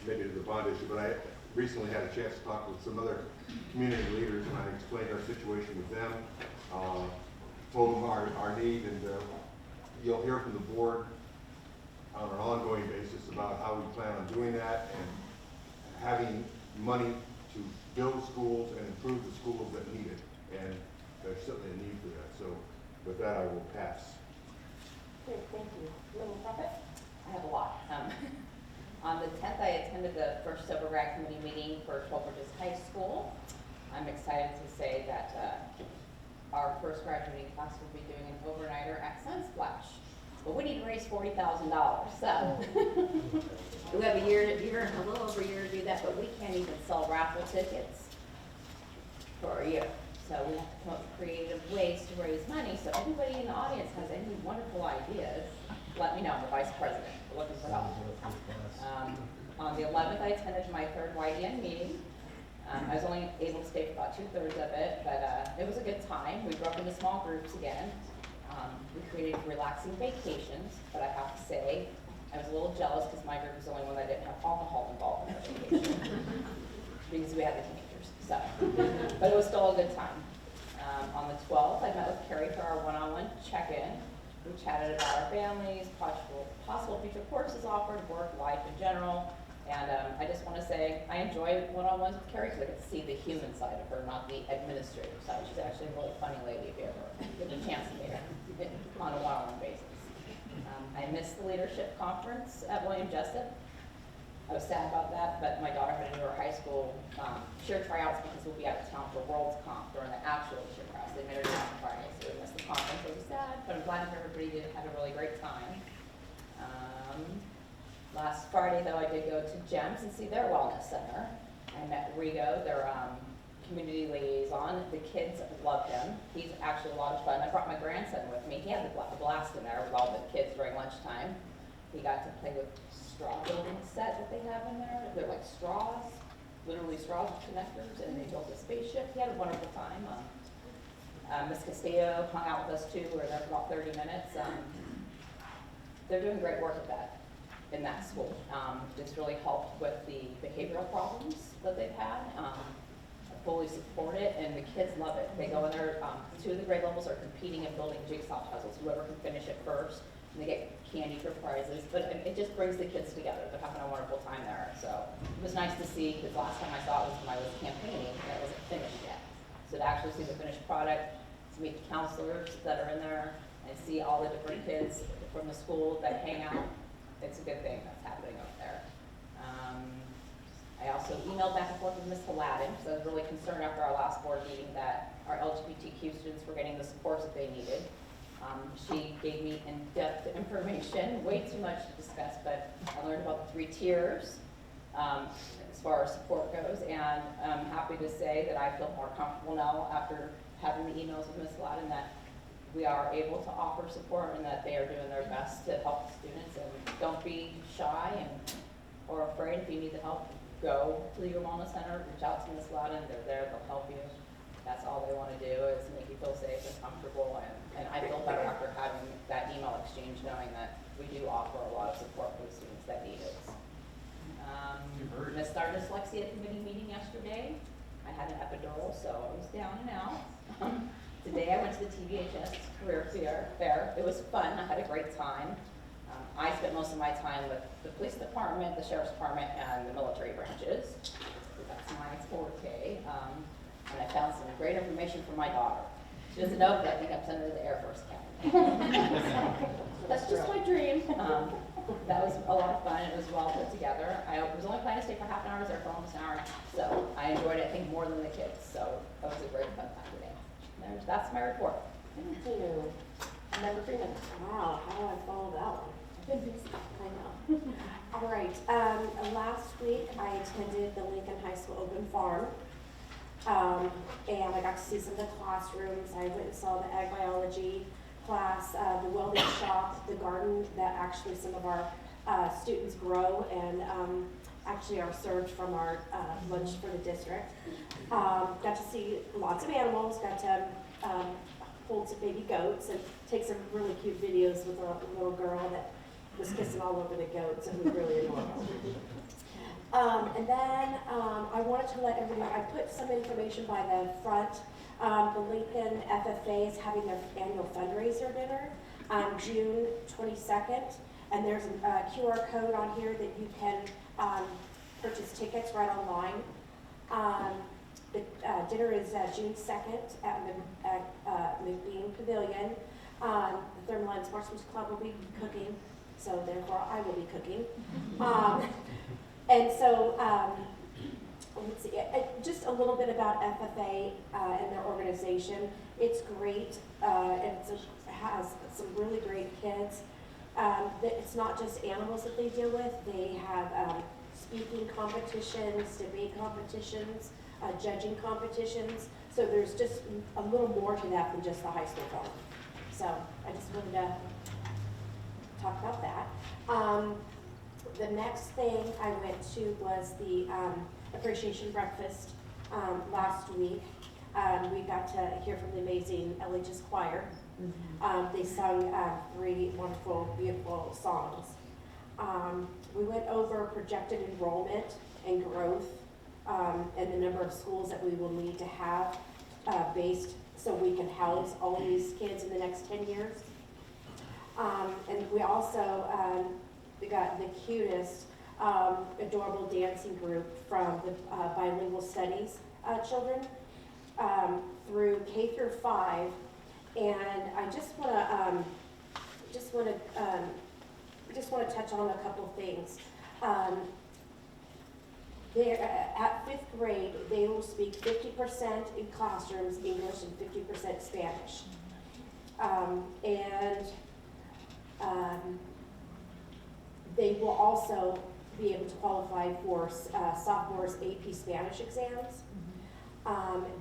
maybe to the bond issue, but I recently had a chance to talk with some other community leaders, and I explained our situation with them, told them our need, and you'll hear from the board on an ongoing basis about how we plan on doing that and having money to build schools and improve the schools that need it. And there's certainly a need for that. So with that, I will pass. Great, thank you. Little Puppet? I have a lot. On the 10th, I attended the first Sober Grad Committee meeting for 12 Bridges High School. I'm excited to say that our first graduating class will be doing an overnighter at Sunsplash. But we need to raise $40,000, so we have a little over a year to do that, but we can't even sell raffle tickets for a year. So we have to come up with creative ways to raise money. So if anybody in the audience has any wonderful ideas, let me know. I'm the vice president. We're looking for help. On the 11th, I attended my third YDN meeting. I was only able to stay for about 2/3 of it, but it was a good time. We broke into small groups again. We created relaxing vacations, but I have to say, I was a little jealous because my group was the only one that didn't have alcohol involved in their vacation because we had the teenagers. So, but it was still a good time. On the 12th, I met with Carrie for our one-on-one check-in. We chatted about our families, possible future courses offered, work, life in general. And I just want to say I enjoy one-on-ones with Carrie because I get to see the human side of her, not the administrative side. She's actually a really funny lady if you ever get a chance to meet her on a one-on-one basis. I missed the leadership conference at William Jessup. I was sad about that, but my daughter had to do her high school cheer tryouts because we'll be out of town for World's Comp during the actual cheer tryouts. They made her do it on Friday, so we missed the conference. It was sad, but I'm glad that everybody had a really great time. Last Friday, though, I did go to GEMS and see their wellness center. I met Rigo, their community liaison. The kids loved him. He's actually a lot of fun. I brought my grandson with me. He had a blast in there with all the kids during lunchtime. He got to play with straw building set that they have in there. They're like straws, literally straws with connectors, and they built a spaceship. He had a wonderful time. Miss Castillo hung out with us too. We were there for about 30 minutes. They're doing great work in that school. It's really helped with the behavioral problems that they've had. I fully support it, and the kids love it. They go in there, 2 of the grade levels are competing in building jigsaw puzzles. Whoever can finish it first, and they get candy for prizes. But it just brings the kids together. They're having a wonderful time there. So it was nice to see, because last time I saw it was when I was campaigning, and it wasn't finished yet. So to actually see the finished product, it's meet the counselors that are in there and see all the different kids from the school that hang out. It's a good thing that's happening up there. I also emailed back and forth with Ms. Aladdin, because I was really concerned after our last board meeting that our LGBTQ students were getting the supports that they needed. She gave me in-depth information, way too much to discuss, but I learned about the 3 tiers as far as support goes, and I'm happy to say that I feel more comfortable now after having the emails with Ms. Aladdin that we are able to offer support and that they are doing their best to help the students. And don't be shy or afraid. If you need the help, go to your wellness center, reach out to Ms. Aladdin. They're there, they'll help you. That's all they want to do is make you feel safe and comfortable. And I feel better after having that email exchange, knowing that we do offer a lot of support for the students that need it. Missed our dyslexia committee meeting yesterday. I had an epidural, so I was down and out. Today I went to the TVHS career fair. It was fun. I had a great time. I spent most of my time with the police department, the sheriff's department, and the military branches. So that's my forte. And I found some great information from my daughter. She doesn't know, but I think I'm sending her to the Air Force Academy. That's just my dream. That was a lot of fun. It was well put together. I was only planning to stay for half an hour. I was there for almost an hour and a half. So I enjoyed it, I think, more than the kids. So that was a great fun time today. That's my report. Thank you. Member Freeman. Wow, how do I follow that one? I've been busy. I know. All right. Last week I attended the Lincoln High School Open Farm. And I got to see some of the classrooms. I went and saw the ag biology class, the welding shop, the garden that actually some of our students grow and actually are served from our lunch for the district. Got to see lots of animals, got to hold some baby goats and take some really cute videos with a little girl that was kissing all over the goats. It was really adorable. And then I wanted to let everybody know, I put some information by the front. The Lincoln FFA is having their annual fundraiser dinner on June 22nd. And there's a QR code on here that you can purchase tickets right online. The dinner is June 2nd at McBean Pavilion. The Thermal and Sportsman's Club will be cooking, so therefore I will be cooking. And so, let's see, just a little bit about FFA and their organization. It's great, and it has some really great kids. It's not just animals that they deal with. They have speaking competitions, debate competitions, judging competitions. So there's just a little more to that than just the high school farm. So I just wanted to talk about that. The next thing I went to was the appreciation breakfast last week. We got to hear from the amazing LHS choir. They sung 3 wonderful, beautiful songs. We went over projected enrollment and growth and the number of schools that we will need to have based so we can house all these kids in the next 10 years. And we also we got the cutest, adorable dancing group from the bilingual studies children through K through 5, and I just want to touch on a couple of things. At 5th grade, they will speak 50% in classrooms English and 50% Spanish, they will also be able to qualify for sophomores' AP Spanish exams.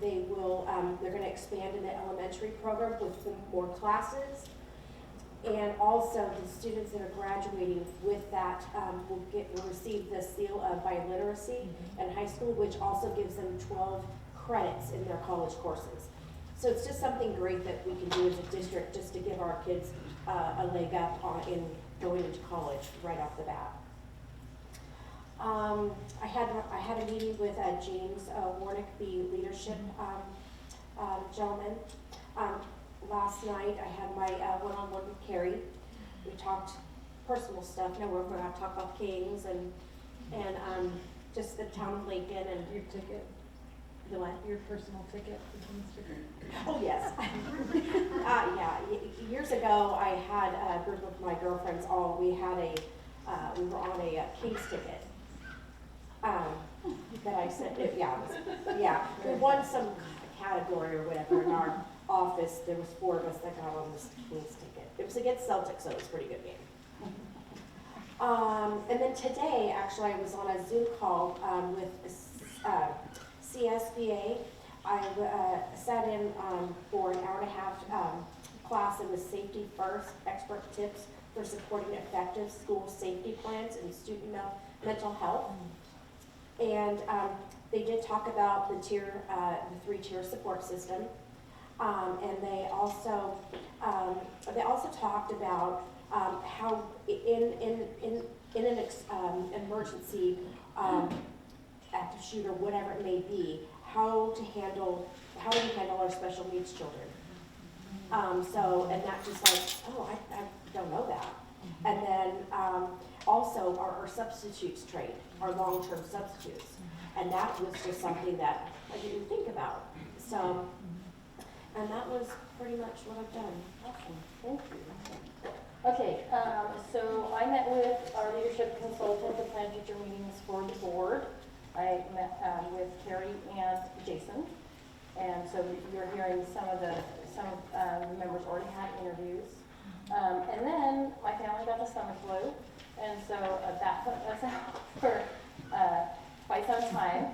They're going to expand in the elementary program with more classes. And also the students that are graduating with that will receive the seal of biliteracy in high school, which also gives them 12 credits in their college courses. So it's just something great that we can do as a district just to give our kids a leg up in going into college right off the bat. I had a meeting with James Warnick, the leadership gentleman. Last night I had my one-on-one with Carrie. We talked personal stuff. Now we're going to talk about Kings and just the town of Lincoln and your ticket. You'll have your personal ticket for Instagram. Oh, yes. Years ago, I had a group of my girlfriends we were on a King's ticket. That I said, we won some category or whatever in our office. There was 4 of us that got on this King's ticket. It was against Celtics, so it was a pretty good game. And then today, actually, I was on a Zoom call with CSBA. I sat in for an hour and a half class. It was Safety First, Expert Tips for Supporting Effective School Safety Plans and Student Mental Health. And they did talk about the 3-tier support system. And they also talked about how in an emergency, active shooter, whatever it may be, how do we handle our special needs children? And that just like, I don't know that. And then also our substitutes trained, our long-term substitutes. And that was just something that I didn't think about. So, and that was pretty much what I've done. Awesome, thank you. Okay, so I met with our leadership consultant to plan future meetings for the board. I met with Carrie and Jason, and so you're hearing some of the members already had interviews. And then my family got the stomach flu, and so that put us out for quite some time.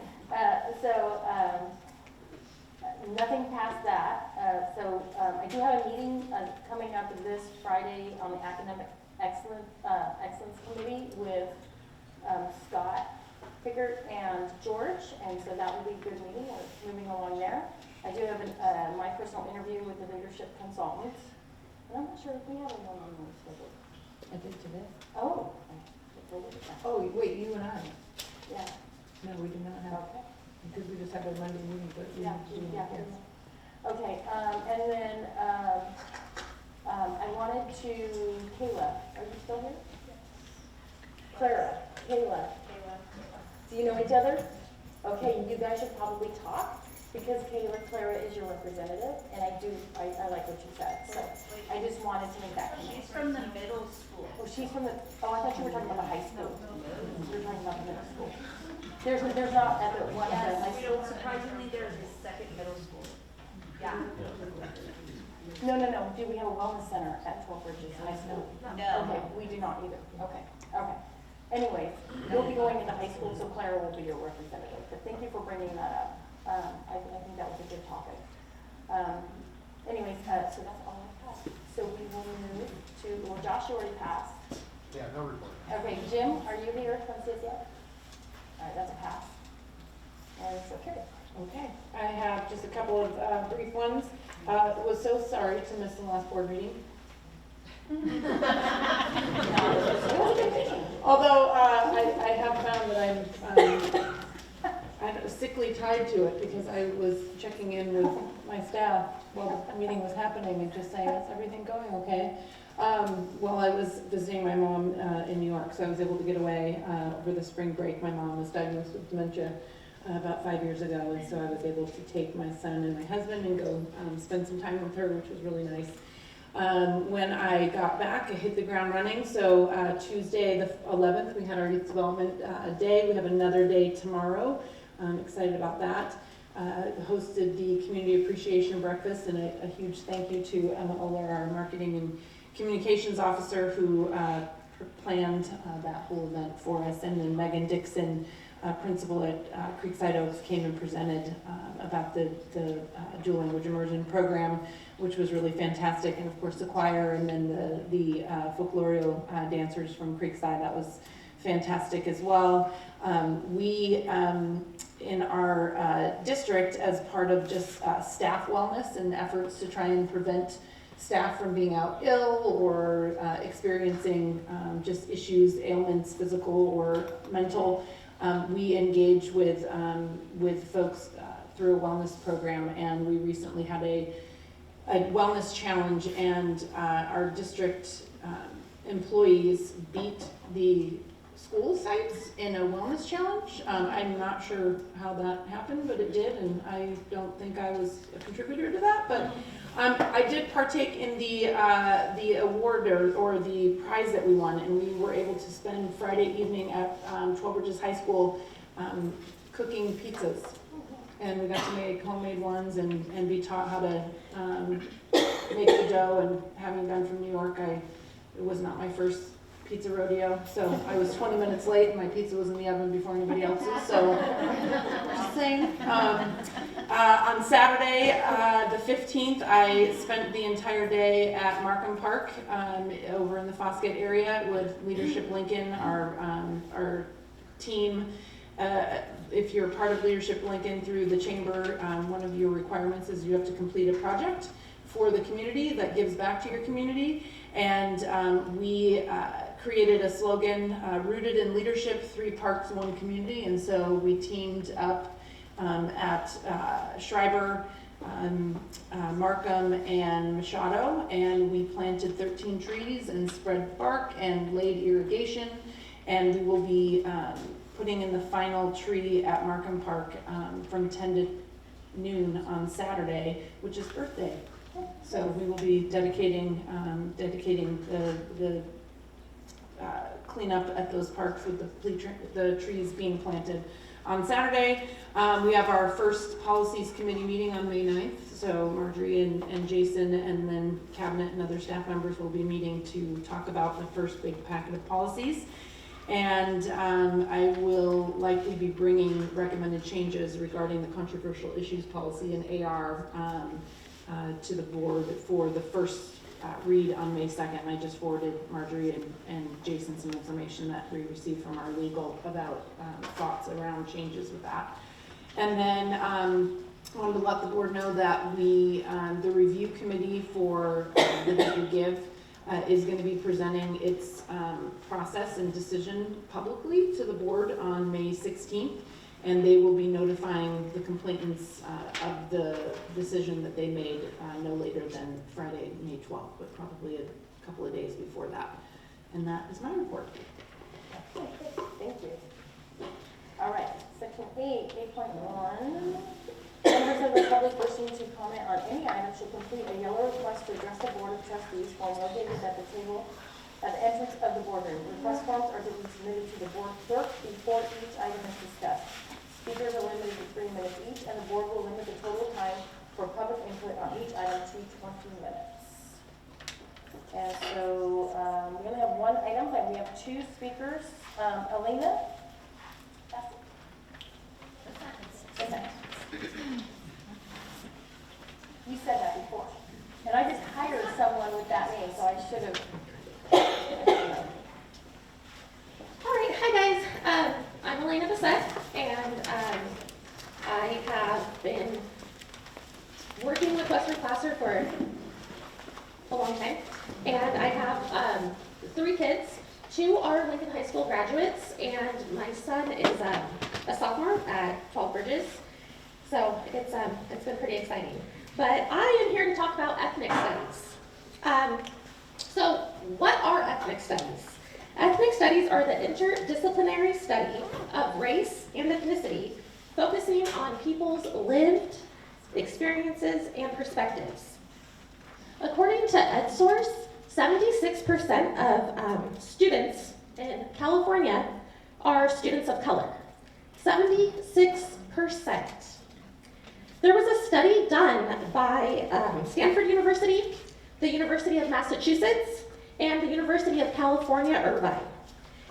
Nothing past that. I do have a meeting coming up this Friday on the Academic Excellence Committee with Scott Pickert and George, and so that will be a good meeting. We're moving along there. I do have my personal interview with the leadership consultant, and I'm not sure if we have one on the schedule. I did today. Oh. Oh, wait, you and I? Yeah. No, we do not have. Okay. Because we just had a Monday meeting, but we have to do it. Yes. Okay, and then I wanted to, Kayla, are you still here? Clara, Kayla. Do you know each other? Okay, you guys should probably talk because Clara is your representative, and I like what you said. So I just wanted to make that connection. She's from the middle school. Oh, she's from the, I thought you were talking about the high school. You were talking about the middle school. There's not at the one at the high school. Surprisingly, there's a second middle school. Yeah. No. Do we have a wellness center at 12 Bridges High School? No. Okay, we do not either. Okay. Anyways, you'll be going into high school, so Clara will be your representative. But thank you for bringing that up. I think that was a good topic. So that's all I have. So we will move to, well, Josh already passed. Yeah, no report. Okay, Jim, are you here from CSEF? All right, that's a pass. And so Carrie. Okay, I have just a couple of brief ones. Was so sorry to miss the last board meeting. Although I have found that I'm sickly tied to it because I was checking in with my staff while the meeting was happening and just saying, is everything going okay? While I was visiting my mom in New York, so I was able to get away over the spring break. My mom was diagnosed with dementia about 5 years ago, and so I was able to take my son and my husband and go spend some time with her, which was really nice. When I got back, I hit the ground running. So Tuesday the 11th, we had our youth development day. We have another day tomorrow. I'm excited about that. Hosted the community appreciation breakfast, and a huge thank you to Emma Oler, our marketing and communications officer, who planned that whole event for us. And then Megan Dixon, principal at Creekside Oaks, came and presented about the dual language immersion program, which was really fantastic. And of course the choir, and then the folklorial dancers from Creekside, that was fantastic as well. We in our district, as part of just staff wellness and efforts to try and prevent staff from being out ill or experiencing just issues, ailments, physical or mental, we engage with folks through a wellness program, and we recently had a wellness challenge, and our district employees beat the school sites in a wellness challenge. I'm not sure how that happened, but it did, and I don't think I was a contributor to that, but I did partake in the award or the prize that we won, and we were able to spend Friday evening at 12 Bridges High School cooking pizzas. And we got to make homemade ones and be taught how to make the dough. And having been from New York, it was not my first pizza rodeo. So I was 20 minutes late and my pizza was in the oven before anybody else's. So just saying. On Saturday, the 15th, I spent the entire day at Markham Park over in the Foskett area with Leadership Lincoln, our team. If you're part of Leadership Lincoln through the chamber, one of your requirements is you have to complete a project for the community that gives back to your community. And we created a slogan, rooted in leadership, 3 parks, 1 community. And so we teamed up at Schreiber, Markham, and Machado, and we planted 13 trees and spread bark and laid irrigation. And we will be putting in the final tree at Markham Park from 10 to noon on Saturday, which is Earth Day. So we will be dedicating the cleanup at those parks with the trees being planted. On Saturday, we have our first Policies Committee meeting on May 9th. So Marjorie and Jason and then Cabinet and other staff members will be meeting to talk about the first big packet of policies. And I will likely be bringing recommended changes regarding the controversial issues policy and AR to the board for the first read on May 2nd. I just forwarded Marjorie and Jason some information that we received from our legal about thoughts around changes with that. And then I wanted to let the board know that the review committee for the That You Give is going to be presenting its process and decision publicly to the board on May 16th, and they will be notifying the complainants of the decision that they made no later than Friday, May 12th, but probably a couple of days before that. And that is my report. Thank you. All right, section 8.1. Members of the public wishing to comment on any item should complete a yellow request to address the Board of Trustees form located at the table at the entrance of the boardroom. Request forms are to be submitted to the board clerk before each item is discussed. Speakers are limited to 3 minutes each, and the board will limit the total time for public input on each item to 20 minutes. And so we only have 1 item, but we have 2 speakers. Elena? You said that before. And I just hired someone with that name, so I should have. All right, hi guys. I'm Elena Bissett, and I have been working with Western Placer for a long time. And I have 3 kids. 2 are Lincoln High School graduates, and my son is a sophomore at 12 Bridges. So it's been pretty exciting. But I am here to talk about ethnic studies. So what are ethnic studies? Ethnic studies are the interdisciplinary study of race and ethnicity, focusing on people's lived experiences and perspectives. According to EdSource, 76% of students in California are students of color. 76%. There was a study done by Stanford University, the University of Massachusetts, and the University of California, Irvine,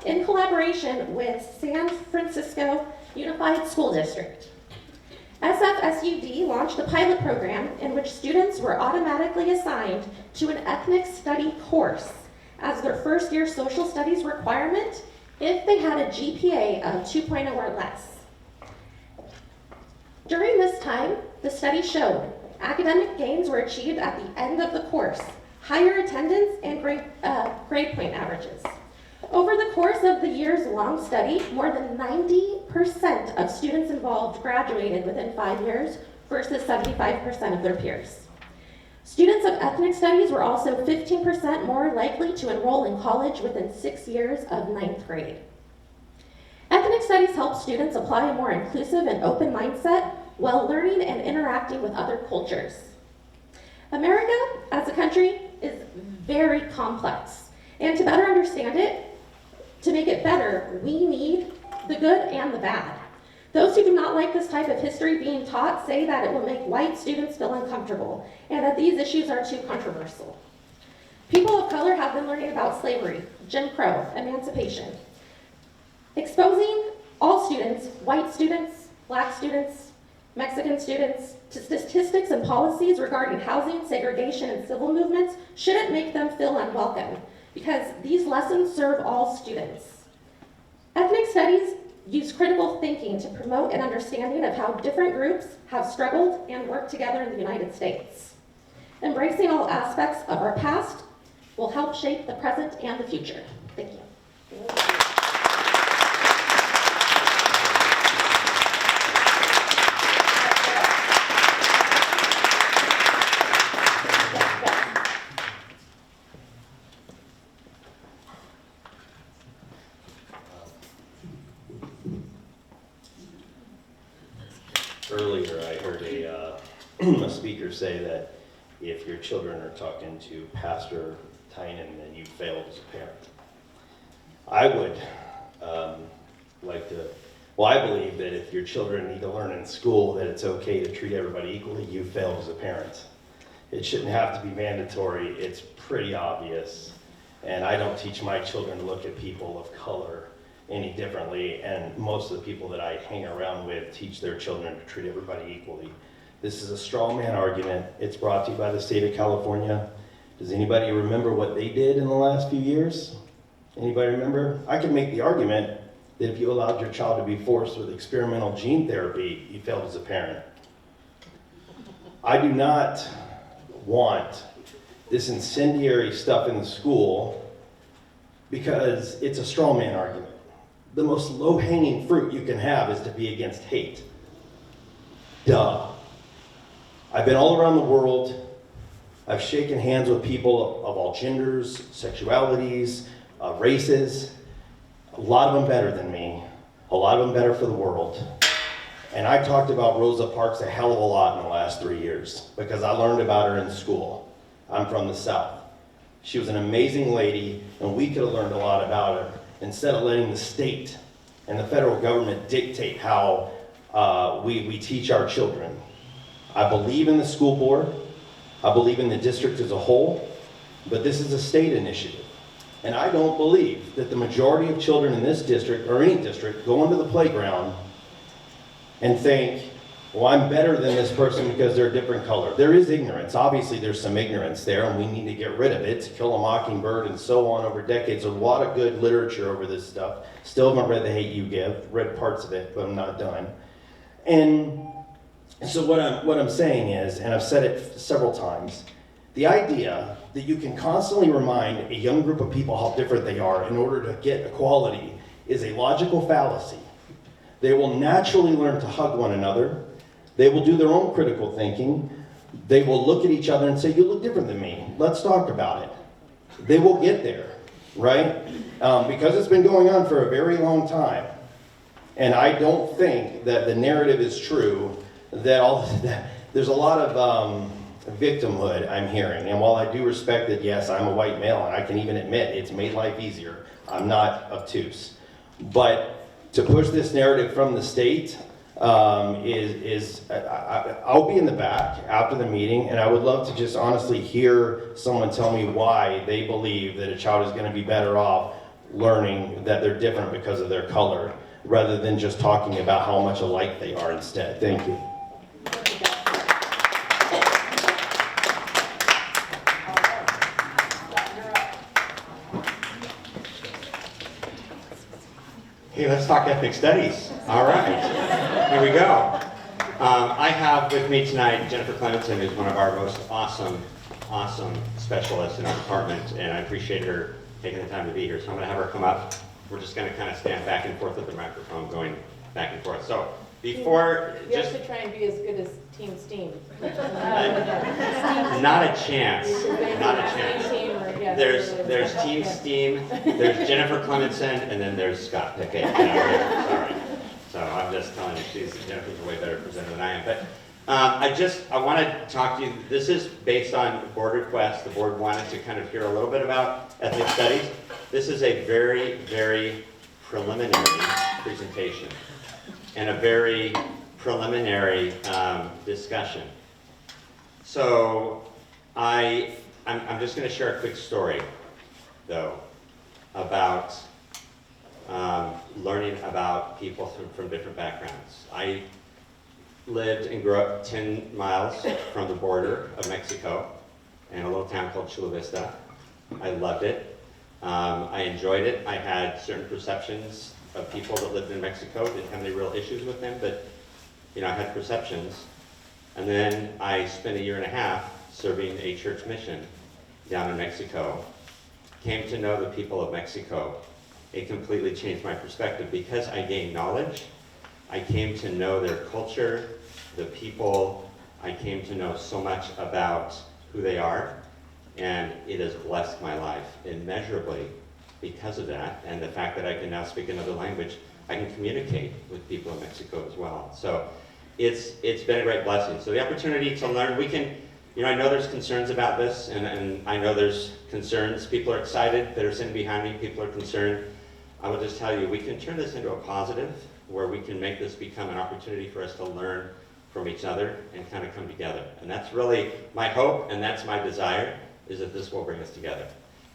in collaboration with San Francisco Unified School District. SFSUD launched a pilot program in which students were automatically assigned to an ethnic study course as their first-year social studies requirement if they had a GPA of 2.0 or less. During this time, the study showed academic gains were achieved at the end of the course, higher attendance, and grade point averages. Over the course of the years-long study, more than 90% of students involved graduated within 5 years versus 75% of their peers. Students of ethnic studies were also 15% more likely to enroll in college within 6 years of 9th grade. studies helps students apply a more inclusive and open mindset while learning and interacting with other cultures. America, as a country, is very complex, and to better understand it, to make it better, we need the good and the bad. Those who do not like this type of history being taught say that it will make white students feel uncomfortable, and that these issues are too controversial. People of color have been learning about slavery, Jim Crow, emancipation. Exposing all students, white students, black students, Mexican students, to statistics and policies regarding housing, segregation, and civil movements shouldn't make them feel unwelcome, because these lessons serve all students. Ethnic studies use critical thinking to promote an understanding of how different groups have struggled and worked together in the United States. Embracing all aspects of our past will help shape the present and the future. Thank you. Earlier, I heard a speaker say that if your children are talking to Pastor Tynan, then you failed as a parent. I would I believe that if your children need to learn in school that it's okay to treat everybody equally, you failed as a parent. It shouldn't have to be mandatory. It's pretty obvious. And I don't teach my children to look at people of color any differently, and most of the people that I hang around with teach their children to treat everybody equally. This is a straw man argument. It's brought to you by the state of California. Does anybody remember what they did in the last few years? Anybody remember? I could make the argument that if you allowed your child to be forced with experimental gene therapy, you failed as a parent. I do not want this incendiary stuff in the school because it's a straw man argument. The most low-hanging fruit you can have is to be against hate. Duh. I've been all around the world. I've shaken hands with people of all genders, sexualities, races. A lot of them better than me. A lot of them better for the world. And I talked about Rosa Parks a hell of a lot in the last 3 years because I learned about her in school. I'm from the South. She was an amazing lady, and we could have learned a lot about her instead of letting the state and the federal government dictate how we teach our children. I believe in the school board. I believe in the district as a whole, but this is a state initiative. And I don't believe that the majority of children in this district, or any district, go onto the playground and think, well, I'm better than this person because they're a different color. There is ignorance. Obviously, there's some ignorance there, and we need to get rid of it. To Kill a Mockingbird and so on over decades. There's a lot of good literature over this stuff. Still haven't read The Hate U Give. Read parts of it, but I'm not done. And so what I'm saying is, and I've said it several times, the idea that you can constantly remind a young group of people how different they are in order to get equality is a logical fallacy. They will naturally learn to hug one another. They will do their own critical thinking. They will look at each other and say, you look different than me. Let's talk about it. They will get there, right? Because it's been going on for a very long time. And I don't think that the narrative is true that there's a lot of victimhood I'm hearing. And while I do respect that, yes, I'm a white male, and I can even admit it's made life easier. I'm not obtuse. But to push this narrative from the state, I'll be in the back after the meeting, and I would love to just honestly hear someone tell me why they believe that a child is going to be better off learning that they're different because of their color, rather than just talking about how much alike they are instead. Thank you. Hey, let's talk ethnic studies. All right, here we go. I have with me tonight Jennifer Clemenson, who's one of our most awesome specialists in our department, and I appreciate her taking the time to be here. So I'm going to have her come up. We're just going to kind of stand back and forth with the microphone, going back and forth. So before, you have to try and be as good as Team Steam. Not a chance. Not a chance. There's Team Steam, there's Jennifer Clemenson, and then there's Scott Pickett. Sorry. Jennifer's a way better presenter than I am. But I want to talk to you, this is based on board request. The board wanted to kind of hear a little bit about ethnic studies. This is a very, very preliminary presentation and a very preliminary discussion. So I'm just going to share a quick story, though, about learning about people from different backgrounds. I lived and grew up 10 miles from the border of Mexico in a little town called Chula Vista. I loved it. I enjoyed it. I had certain perceptions of people that lived in Mexico. Didn't have any real issues with them, but I had perceptions. And then I spent 1.5 years serving a church mission down in Mexico. Came to know the people of Mexico. It completely changed my perspective because I gained knowledge. I came to know their culture, the people. I came to know so much about who they are, and it has blessed my life immeasurably because of that, and the fact that I can now speak another language. I can communicate with people in Mexico as well. So it's been a great blessing. So the opportunity to learn, we can, I know there's concerns about this, and I know there's concerns. People are excited that are sitting behind me. People are concerned. I will just tell you, we can turn this into a positive, where we can make this become an opportunity for us to learn from each other and kind of come together. And that's really my hope, and that's my desire, is that this will bring us together.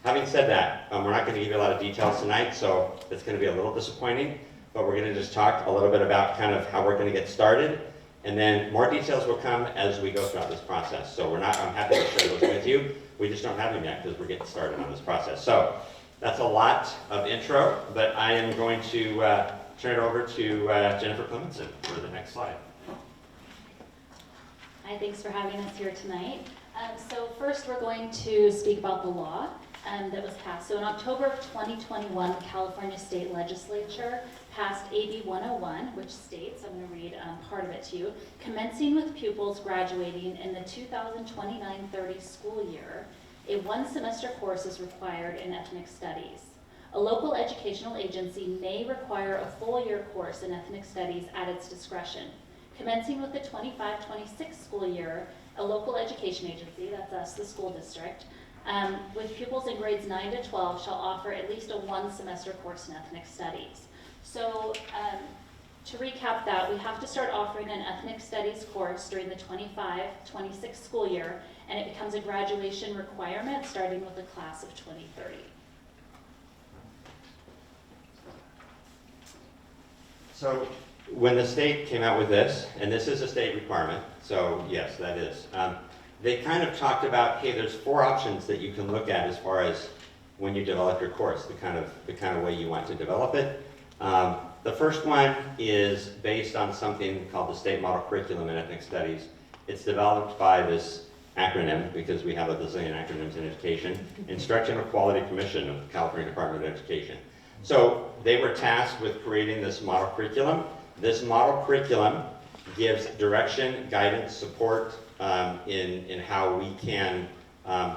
Having said that, we're not going to give you a lot of details tonight, so it's going to be a little disappointing, but we're going to just talk a little bit about kind of how we're going to get started, and then more details will come as we go throughout this process. So I'm happy to share those with you. We just don't have them yet because we're getting started on this process. So that's a lot of intro, but I am going to turn it over to Jennifer Clementson for the next slide. Hi, thanks for having us here tonight. So first we're going to speak about the law that was passed. So in October of 2021, the California State Legislature passed AB 101, which states, I'm going to read part of it to you, commencing with pupils graduating in the 2029-30 school year, a one-semester course is required in ethnic studies. A local educational agency may require a full-year course in ethnic studies at its discretion. Commencing with the 25-26 school year, a local education agency, that's us, the school district, with pupils in grades 9 to 12 shall offer at least a one-semester course in ethnic studies. So to recap that, we have to start offering an ethnic studies course during the 25-26 school year, and it becomes a graduation requirement starting with the class of 2030. So when the state came out with this, and this is a state requirement, so yes, that is, they kind of talked about, hey, there's 4 options that you can look at as far as when you develop your course, the kind of way you want to develop it. The first one is based on something called the State Model Curriculum in Ethnic Studies. It's developed by this acronym, because we have a bazillion acronyms in education, Instructional Quality Commission of the California Department of Education. So they were tasked with creating this model curriculum. This model curriculum gives direction, guidance, support in how we can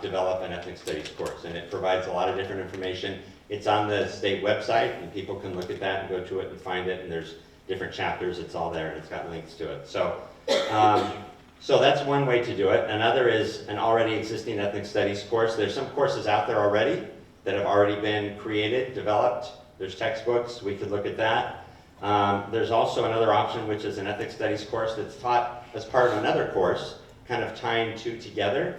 develop an ethnic studies course. And it provides a lot of different information. It's on the state website, and people can look at that and go to it and find it, and there's different chapters. It's all there, and it's got links to it. So that's one way to do it. Another is an already existing ethnic studies course. There's some courses out there already that have already been created, developed. There's textbooks. We could look at that. There's also another option, which is an ethnic studies course that's taught as part of another course, kind of tying two together.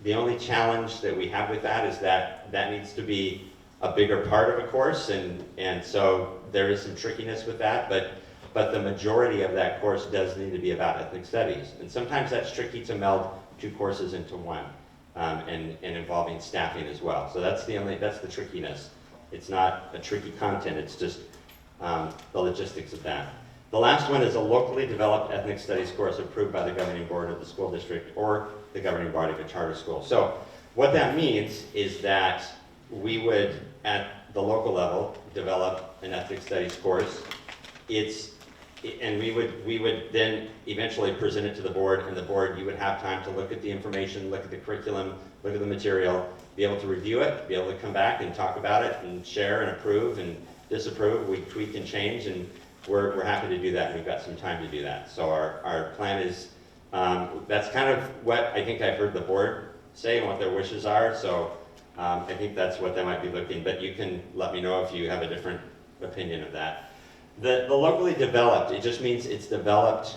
The only challenge that we have with that is that that needs to be a bigger part of a course, and so there is some trickiness with that, but the majority of that course does need to be about ethnic studies. And sometimes that's tricky to meld 2 courses into one, and involving staffing as well. So that's the trickiness. It's not a tricky content, it's just the logistics of that. The last one is a locally developed ethnic studies course approved by the governing board of the school district or the governing body of a charter school. So what that means is that we would, at the local level, develop an ethnic studies course. And we would then eventually present it to the board, and the board, you would have time to look at the information, look at the curriculum, look at the material, be able to review it, be able to come back and talk about it and share and approve and disapprove. We tweak and change, and we're happy to do that. We've got some time to do that. So our plan is, that's kind of what I think I've heard the board say and what their wishes are. So I think that's what they might be looking, but you can let me know if you have a different opinion of that. The locally developed, it just means it's developed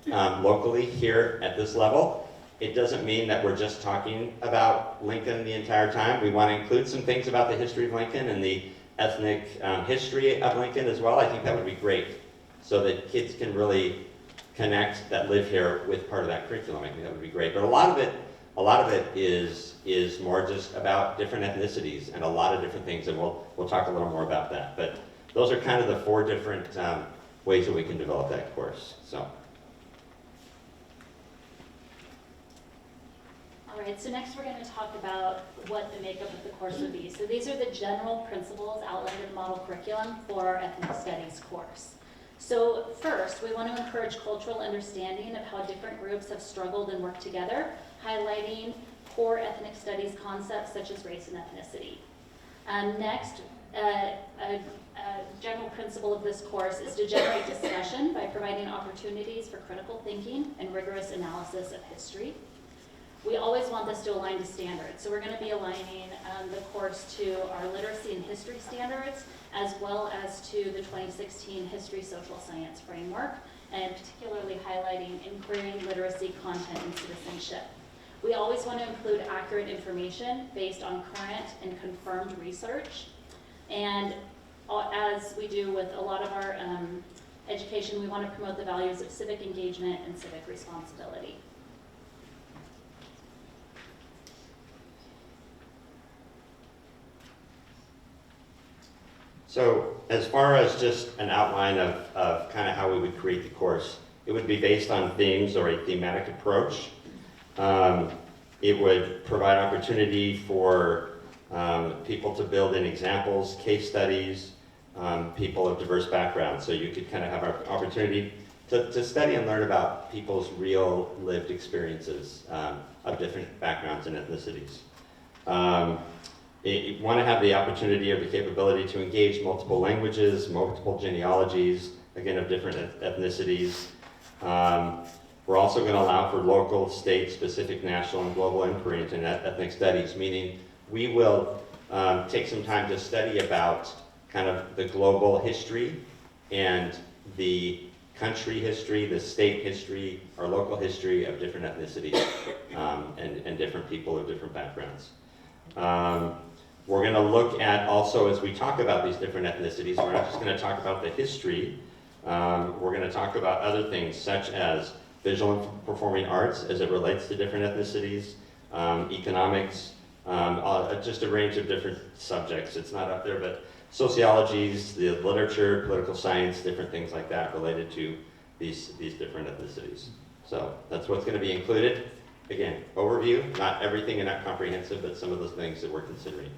locally here at this level. It doesn't mean that we're just talking about Lincoln the entire time. We want to include some things about the history of Lincoln and the ethnic history of Lincoln as well. I think that would be great, so that kids can really connect that live here with part of that curriculum. I think that would be great. But a lot of it is more just about different ethnicities and a lot of different things, and we'll talk a little more about that. But those are kind of the 4 different ways that we can develop that course. So. All right, so next we're going to talk about what the makeup of the course would be. So these are the general principles outlined in the model curriculum for our ethnic studies course. So first, we want to encourage cultural understanding of how different groups have struggled and worked together, highlighting core ethnic studies concepts such as race and ethnicity. Next, a general principle of this course is to generate discussion by providing opportunities for critical thinking and rigorous analysis of history. We always want this to align to standards, so we're going to be aligning the course to our literacy and history standards, as well as to the 2016 History Social Science Framework, and particularly highlighting inquiry, literacy, content, and citizenship. We always want to include accurate information based on current and confirmed research, and as we do with a lot of our education, we want to promote the values of civic engagement and civic responsibility. So as far as just an outline of kind of how we would create the course, it would be based on themes or a thematic approach. It would provide opportunity for people to build in examples, case studies, people of diverse backgrounds. So you could kind of have an opportunity to study and learn about people's real lived experiences of different backgrounds and ethnicities. You want to have the opportunity or the capability to engage multiple languages, multiple genealogies, again, of different ethnicities. We're also going to allow for local, state, specific, national, and global inquiry into ethnic studies, meaning we will take some time to study about kind of the global history and the country history, the state history, or local history of different ethnicities and different people of different backgrounds. We're going to look at also, as we talk about these different ethnicities, we're not just going to talk about the history, we're going to talk about other things such as visual and performing arts as it relates to different ethnicities, economics, just a range of different subjects. It's not up there, but sociologies, the literature, political science, different things like that related to these different ethnicities. So that's what's going to be included. Again, overview, not everything and not comprehensive, but some of those things that we're considering.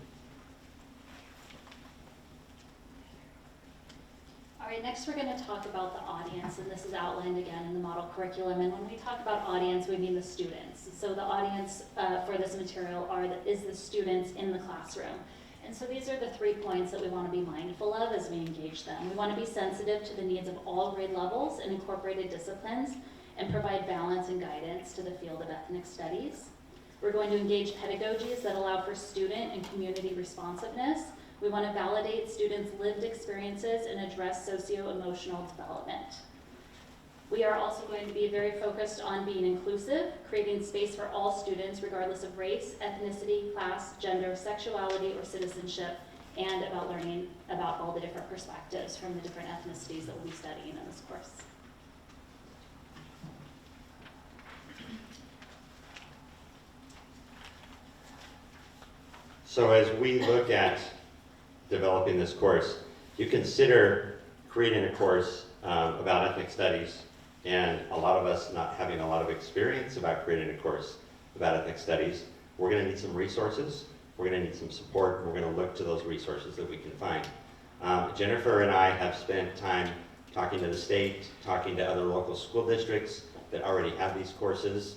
All right, next we're going to talk about the audience, and this is outlined again in the model curriculum. And when we talk about audience, we mean the students. So the audience for this material is the students in the classroom. And so these are the 3 points that we want to be mindful of as we engage them. We want to be sensitive to the needs of all grade levels and incorporated disciplines, and provide balance and guidance to the field of ethnic studies. We're going to engage pedagogies that allow for student and community responsiveness. We want to validate students' lived experiences and address socio-emotional development. We are also going to be very focused on being inclusive, creating space for all students regardless of race, ethnicity, class, gender, sexuality, or citizenship, and about learning about all the different perspectives from the different ethnicities that we'll be studying in this course. So as we look at developing this course, you consider creating a course about ethnic studies, and a lot of us not having a lot of experience about creating a course about ethnic studies. We're going to need some resources, we're going to need some support, and we're going to look to those resources that we can find. Jennifer and I have spent time talking to the state, talking to other local school districts that already have these courses.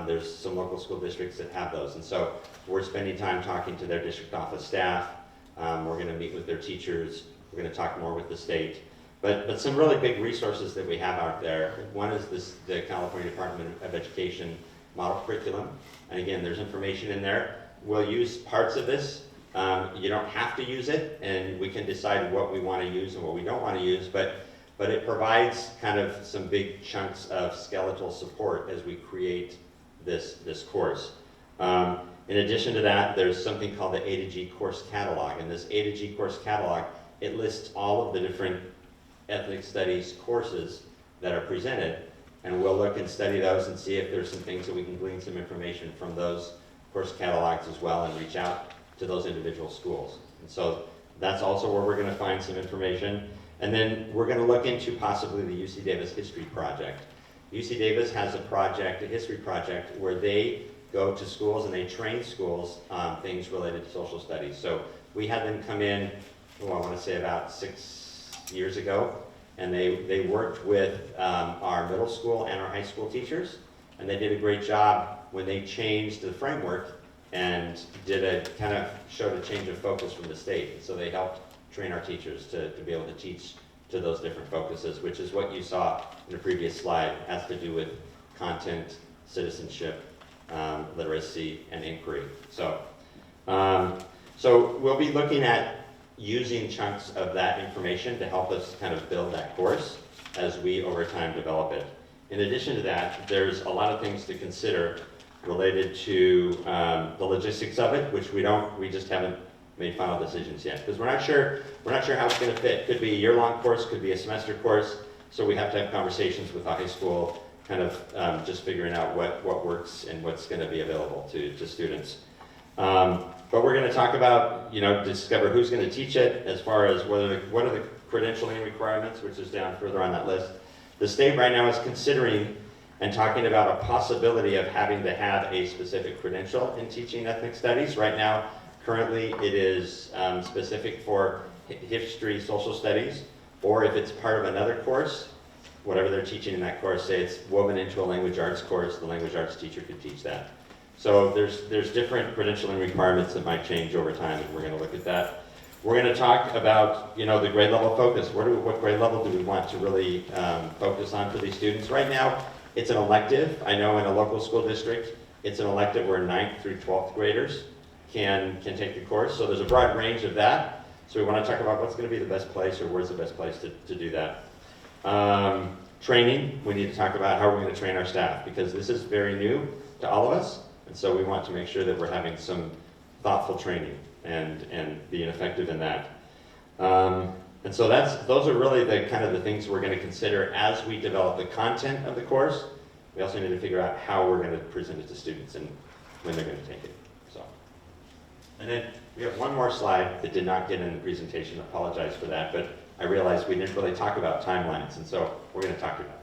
There's some local school districts that have those, and so we're spending time talking to their district office staff. We're going to meet with their teachers. We're going to talk more with the state. But some really big resources that we have out there. One is the California Department of Education model curriculum. And again, there's information in there. We'll use parts of this. You don't have to use it, and we can decide what we want to use and what we don't want to use, but it provides kind of some big chunks of skeletal support as we create this course. In addition to that, there's something called the A to G course catalog, and this A to G course catalog, it lists all of the different ethnic studies courses that are presented, and we'll look and study those and see if there's some things that we can glean some information from those course catalogs as well and reach out to those individual schools. And so that's also where we're going to find some information. And then we're going to look into possibly the UC Davis History Project. UC Davis has a project, a history project, where they go to schools and they train schools on things related to social studies. So we had them come in, I want to say about 6 years ago, and they worked with our middle school and our high school teachers, and they did a great job when they changed the framework and showed a change of focus from the state. So they helped train our teachers to be able to teach to those different focuses, which is what you saw in the previous slide, has to do with content, citizenship, literacy, and inquiry. So we'll be looking at using chunks of that information to help us kind of build that course as we over time develop it. In addition to that, there's a lot of things to consider related to the logistics of it, which we just haven't made final decisions yet, because we're not sure how it's going to fit. Could be a year-long course, could be a semester course, so we have to have conversations with the high school, kind of just figuring out what works and what's going to be available to students. But we're going to talk about, discover who's going to teach it, as far as what are the credentialing requirements, which is down further on that list. The state right now is considering and talking about a possibility of having to have a specific credential in teaching ethnic studies. Right now, currently, it is specific for history, social studies, or if it's part of another course, whatever they're teaching in that course, say it's woven into a language arts course, the language arts teacher could teach that. So there's different credentialing requirements that might change over time, and we're going to look at that. We're going to talk about, the grade level focus. What grade level do we want to really focus on for these students? Right now, it's an elective. I know in a local school district, it's an elective where 9th through 12th graders can take the course. So there's a broad range of that. So we want to talk about what's going to be the best place, or where's the best place to do that. Training, we need to talk about how we're going to train our staff, because this is very new to all of us. And so we want to make sure that we're having some thoughtful training and being effective in that. And so those are really the things we're going to consider as we develop the content of the course. We also need to figure out how we're going to present it to students and when they're going to take it. So, and then we have one more slide that did not get in the presentation. I apologize for that, but I realized we didn't really talk about timelines, and so we're going to talk about that.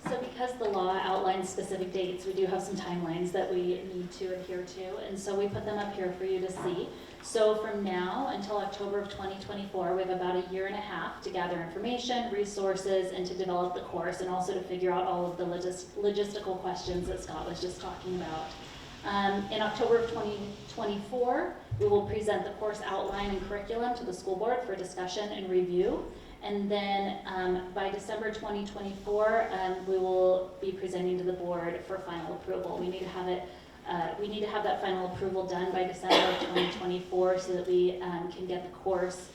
So because the law outlines specific dates, we do have some timelines that we need to adhere to, and so we put them up here for you to see. So from now until October of 2024, we have about a year and a half to gather information, resources, and to develop the course, and also to figure out all of the logistical questions that Scott was just talking about. In October of 2024, we will present the course outline and curriculum to the school board for discussion and review. And then by December 2024, we will be presenting to the board for final approval. We need to have it. We need to have that final approval done by December of 2024 so that we can get the course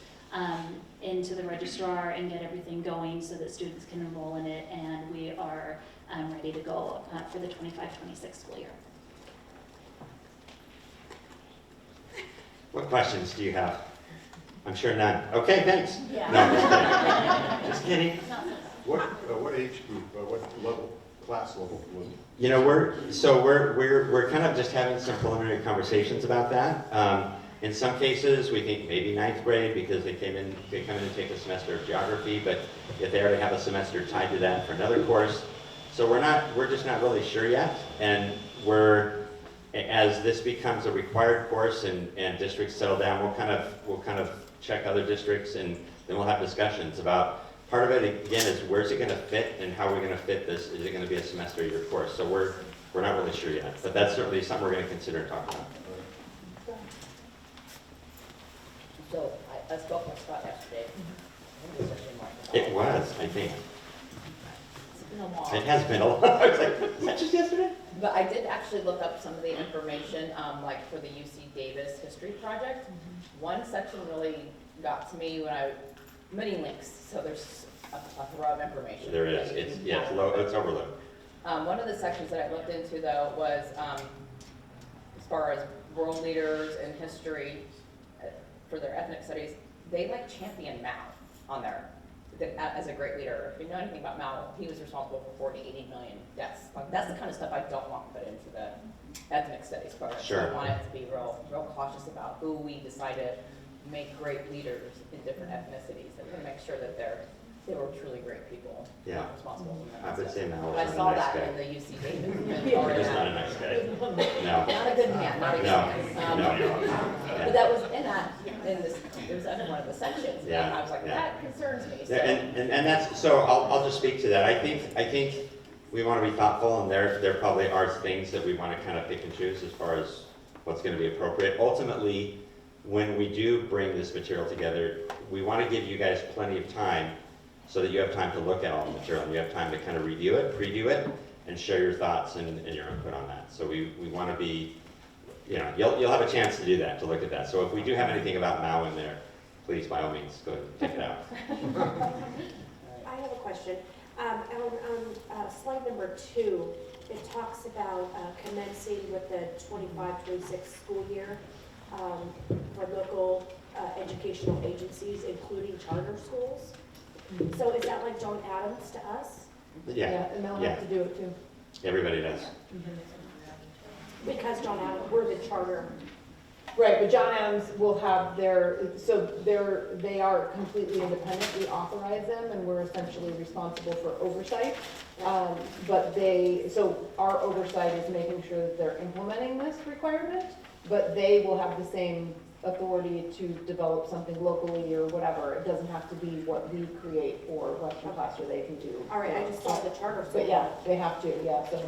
into the registrar and get everything going so that students can enroll in it, and we are ready to go for the 25-26 school year. What questions do you have? I'm sure none. Okay, thanks. Yeah. No, just kidding. Just kidding. What age group, what level, class level was it? We're kind of just having some preliminary conversations about that. In some cases, we think maybe 9th grade, because they come in and take a semester of geography, but if they already have a semester tied to that for another course. So we're just not really sure yet, and as this becomes a required course and districts settle down, we'll kind of check other districts, and then we'll have discussions about, part of it again is where's it going to fit and how we're going to fit this. Is it going to be a semester year course? So we're not really sure yet, but that's certainly something we're going to consider and talk about. So I spoke with Scott yesterday. I think it was yesterday morning. It was, I think. It's been a while. It has been a lot. I was like, was that just yesterday? But I did actually look up some of the information, like for the UC Davis History Project. One section really got to me when many links, so there's a plethora of information. There is. It's, yeah, it's overload. One of the sections that I looked into though was, as far as world leaders in history for their ethnic studies, they like champion Mao on there as a great leader. If you know anything about Mao, he was responsible for 40, 80 million deaths. Like, that's the kind of stuff I don't want to put into the ethnic studies program. Sure. So I wanted to be real cautious about who we decide to make great leaders in different ethnicities. And to make sure that they were truly great people. Yeah. Not responsible for that I would stuff. say Mao But I was saw not a nice that guy. in the UC Davis. He was not a nice guy. No. Not a good man, not a good man. No. But that was it was under one of the sections. Yeah, And I was like, yeah. that concerns me. So. Yeah, and that's, so I'll just speak to that. I think we want to be thoughtful, and there probably are things that we want to kind of pick and choose as far as what's going to be appropriate. Ultimately, when we do bring this material together, we want to give you guys plenty of time so that you have time to look at all the material, and you have time to kind of review it, preview it, and share your thoughts and your input on that. So we want to be, you'll have a chance to do that, to look at that. So if we do have anything about Mao in there, please, by all means, go ahead and check it out. I have a question. On slide number 2, it talks about commencing with the 25-26 school year for local educational agencies, including charter schools. So is that like John Adams to us? Yeah. And they'll Yeah. have to do it too. Everybody does. Because John Adams, we're the charter. Right, but John Adams will have they are completely independent. We authorize them and we're essentially responsible for oversight. So our oversight is making sure that they're implementing this requirement, but they will have the same authority to develop something locally or whatever. It doesn't have to be what we create for Western Class, or they can do. All right, I just saw the charter school. But yeah, they have to, yeah, so.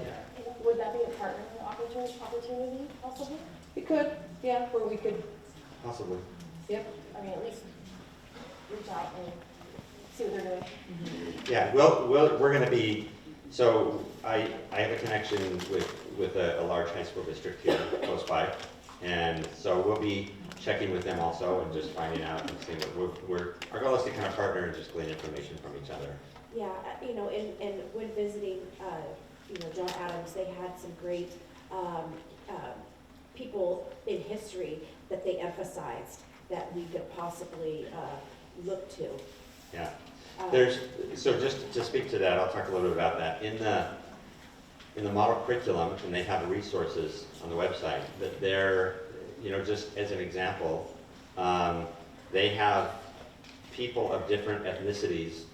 Would that be a partnering opportunity possibly? It could, yeah, where we could, Possibly. yep. I mean, at least reach out and see what they're doing. Yeah, we're going to be, so I have a connection with a large high school district here close by. And so we'll be checking with them also and just finding out and seeing what our goal is to kind of partner and just glean information from each other. Yeah, and when visiting, John Adams, they had some great people in history that they emphasized that we could possibly look to. Yeah. So just to speak to that, I'll talk a little bit about that. In the model curriculum, and they have resources on the website, that they're, just as an example, they have people of different ethnicities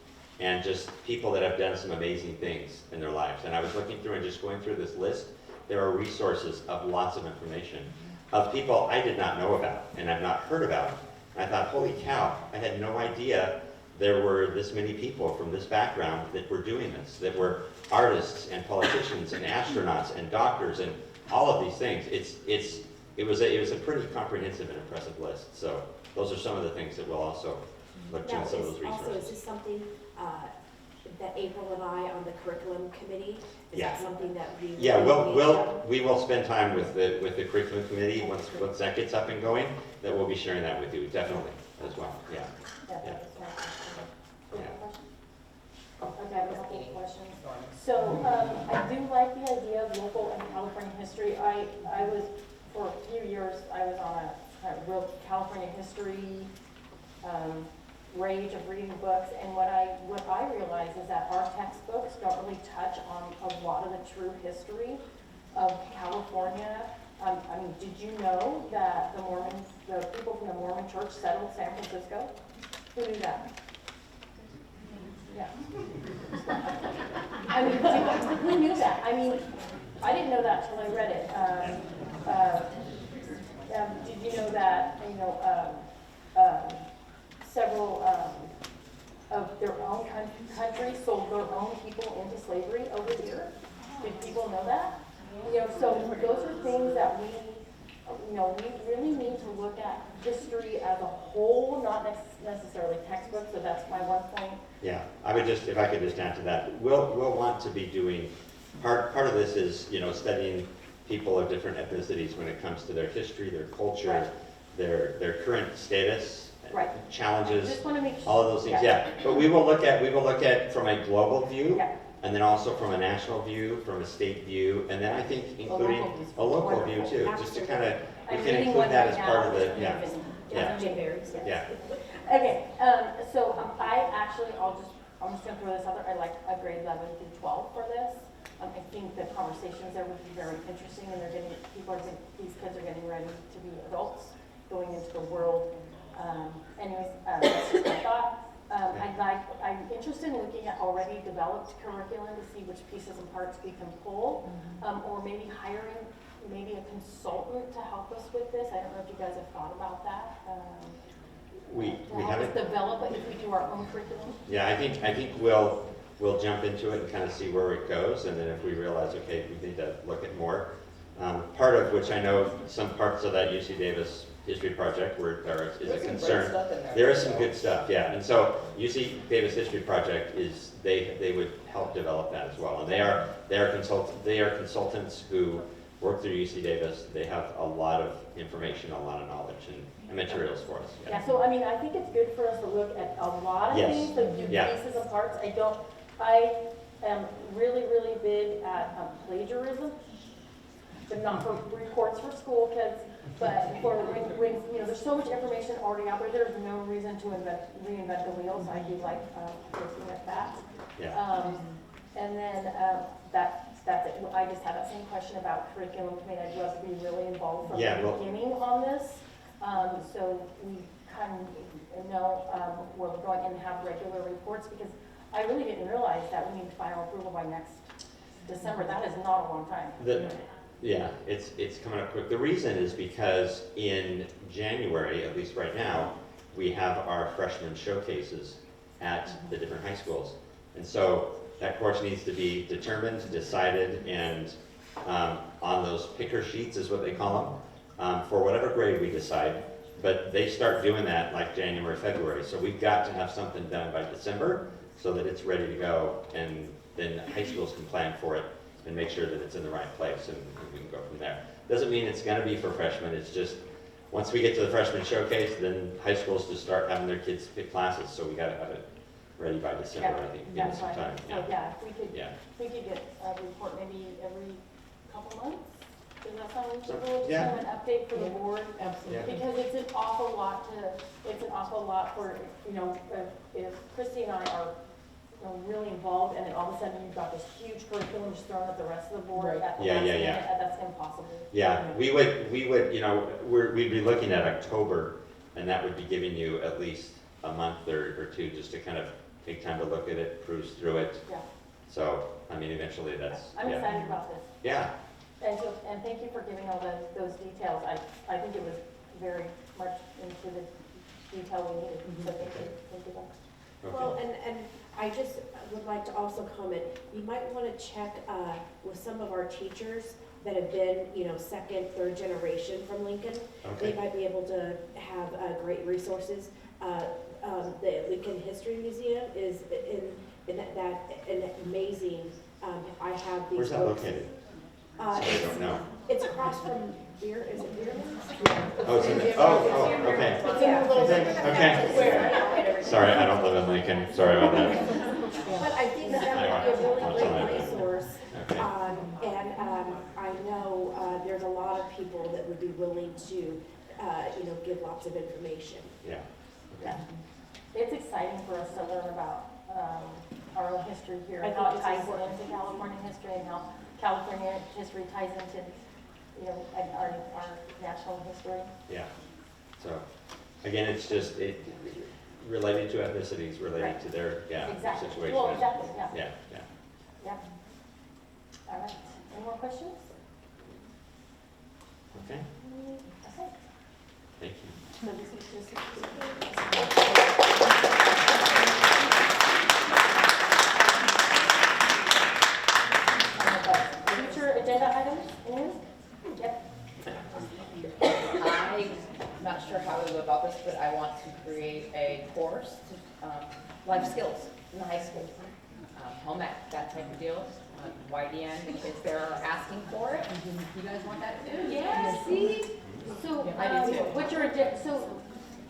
and just people that have done some amazing things in their lives. And I was looking through and just going through this list. There are resources of lots of information of people I did not know about and I've not heard about. And I thought, holy cow, I had no idea there were this many people from this background that were doing this, that were artists and politicians and astronauts and doctors and all of these things. It was a pretty comprehensive and impressive list. So those are some of the things that we'll also look to in some of those resources. Also, is this something that April and I on the curriculum committee, is Yeah. that something that we? Yeah, we will spend time with the curriculum committee once that gets up and going, that we'll be sharing that with you, definitely, as well, yeah. Yeah. Okay, I have a couple of questions. So, I do like the idea of local and California history. I was, for a few years, I was on a real California history rage of reading books, and what I realized is that our textbooks don't really touch on a lot of the true history of California. I mean, did you know that the people from the Mormon church settled San Francisco? Who knew that? Yeah. I mean, who knew that? I mean, I didn't know that till I read it. Did you know that, several of their own countries sold their own people into slavery over here? Did people know that? So those are things that we we really need to look at history as a whole, not necessarily textbooks, so that's my one point. Yeah, I would just, if I could just add to that, we'll want to be doing, part of this is, studying people of different ethnicities when it comes to their history, their culture, Right. their current status, Right. challenges, Just want to make sure. all of those things, yeah. But we will look at from a global view, Yeah. and then also from a national view, from a state view, and then I think including a local view too, just to kind of, we I'm can reading include one that right as part now. of the, yeah. Yeah. Jay Berry's, yes. Yeah. Okay, so I'm just gonna throw this out there, I like a grade 11 through 12 for this. I think the conversations there would be very interesting, and these kids are getting ready to be adults, going into the world. That's just my thought. I'm interested in looking at already developed curriculum to see which pieces and parts we can pull, or maybe hiring a consultant to help us with this. I don't know if you guys have thought about that. We To help haven't. us develop it if we do our own curriculum. Yeah, I think we'll jump into it and kind of see where it goes, and then if we realize, okay, we need to look at more. Part of which I know some parts of that UC Davis history project where there is a concern. There is some good stuff, yeah. And so UC Davis history project is they would help develop that as well, and they are consultants who work through UC Davis. They have a lot of information, a lot of knowledge and materials for us. Yeah, so I mean, I think it's good for us to look at a lot of Yes. things, so do Yeah. pieces and parts. I am really, really big at plagiarism, but not for reports for school kids, but for when there's so much information already out there, there's no reason to reinvent the wheel, so I do like looking at that. Yeah. And then that's it. I just had that same question about curriculum committee. I'd love to be really involved from the beginning on this. So we kind of know where we're going and have regular reports, because I really didn't realize that we need final approval by next December. That is not a long time. Yeah, it's coming up quick. The reason is because in January, at least right now, we have our freshman showcases at the different high schools. And so that course needs to be determined, decided, and on those picker sheets is what they call them, for whatever grade we decide. But they start doing that like January, February. So we've got to have something done by December so that it's ready to go, and then high schools can plan for it and make sure that it's in the right place, and we can go from there. Doesn't mean it's gonna be for freshmen, it's just, once we get to the freshman showcase, then high schools just start having their kids pick classes, so we gotta have it ready by December, I think, give us some time. So yeah, if we could get a report maybe every couple months, does that sound reasonable? Just Yeah. kind of an update for the board. Absolutely. Because it's an awful lot for, if Christy and I are really involved, and then all of a sudden you've got this huge curriculum just thrown at the rest of the board. Right. At the Yeah, last yeah, minute, yeah. That's impossible. Yeah, we would, we'd be looking at October, and that would be giving you at least a month or two just to kind of take time to look at it, cruise through it. Yeah. So, I mean, eventually that's, I'm yeah. excited about this. Yeah, And thank you for giving all those details. I think it was very much into the detail we needed, so thank you. Well, and I just would like to also comment, you might want to check with some of our teachers that have been, second, third generation from Lincoln. Okay. They might be able to have great resources. The Lincoln History Museum is an amazing, I have these where's that books. located? I don't know. It's across from Beer, is it Beer? Oh, it's in the, oh, okay. It's in the little. Okay. Sorry, I don't live in Lincoln, sorry about that. But I think that would be a really That's all right. great resource. Okay. I know there's a lot of people that would be willing to, give lots of information. Yeah. Yeah. It's exciting for us to learn about our own history here, I and think how it it's ties important. into California history, and how California history ties into, our national history. Yeah. So, again, it's just, related to ethnicities, related to their, Exactly. situation. Well, exactly, yeah. Yeah. Yeah. All right. Any more questions? Okay, Okay. thank you. So this is just. Future agenda items, anyone? Yep. others, life skills in the high school, home ec, that type of deals. YDN, the kids there are asking for it. You guys want that too? Yeah, see? So, I do too. what's your agenda, so,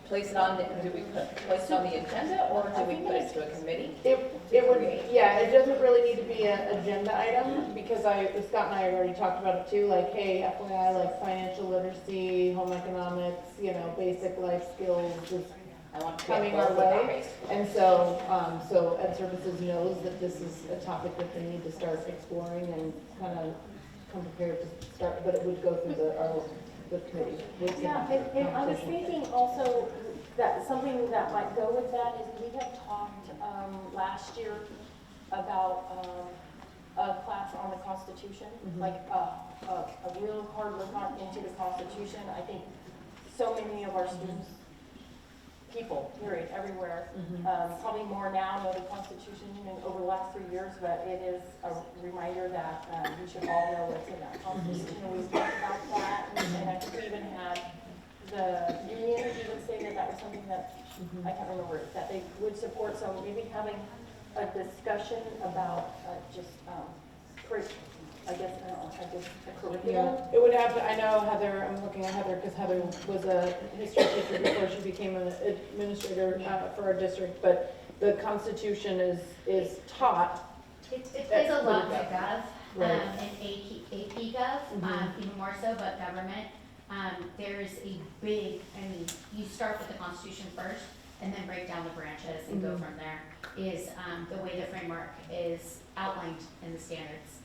Place it on, do we place it on the agenda, or do we put it to a committee? It would, yeah, it doesn't really need to be an agenda item, because Scott and I already talked about it too, like, hey, FYI, like financial literacy, home economics, you know, basic life skills is coming our way. And so, so Ed Services knows that this is a topic that they need to start exploring and kind of come prepared to start, but it would go through the committee. Yeah, and I was thinking also that something that might go with that is we had talked last year about a class on the Constitution, like a real hard look into the Constitution. I think so many of our students, people, period, everywhere, probably more now know the Constitution than over the last 3 years, but it is a reminder that we should all know what's in that Constitution. And we talked about that, and I think we even had the union even say that that was something that, I can't remember, that they would support. So maybe having a discussion about just, I guess, a curriculum. It would have to, I know Heather, I'm looking at Heather because Heather was a history teacher before she became an administrator for our district, but the Constitution is taught. It's a lot like Gov, Right. and AP Gov, even more so, but government. There's a big, I mean, you start with the Constitution first and then break down the branches and go from there, is the way the framework is outlined in the standards.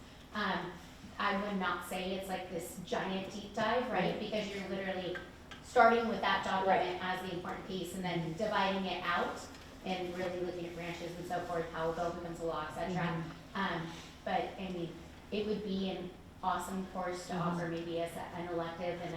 I would not say it's like this giant deep dive, right? Because you're literally starting with that document as the important piece and then dividing it out and really looking at branches and so forth, how a bill becomes a law, et cetera. But I mean, it would be an awesome course to offer maybe as an elective and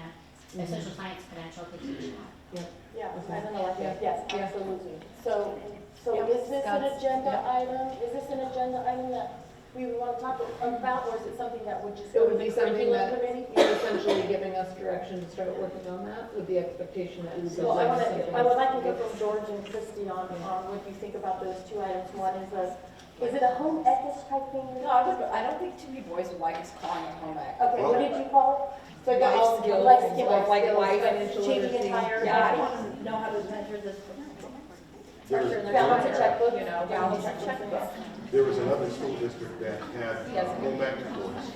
a social science credential could teach that. Yeah, as an elective, yes, absolutely. So is this an agenda item? Is this an agenda item that we would want to talk about, or is it something that would just It go would to be the something curriculum that committee? you're essentially giving us direction to start working on that with the expectation that we would. Well, I would like to go from George and Christy on what you think about those two items. One is it a home ecus type thing? No, I don't think too many boys would like us calling it home ec. Okay, what did you call it? So Life skills, life skills, like life, changing literacy. entire. Yeah, I want to know how to measure this. balance a checkbook, you know, balance a checkbook. There was another school district that had a home ec course,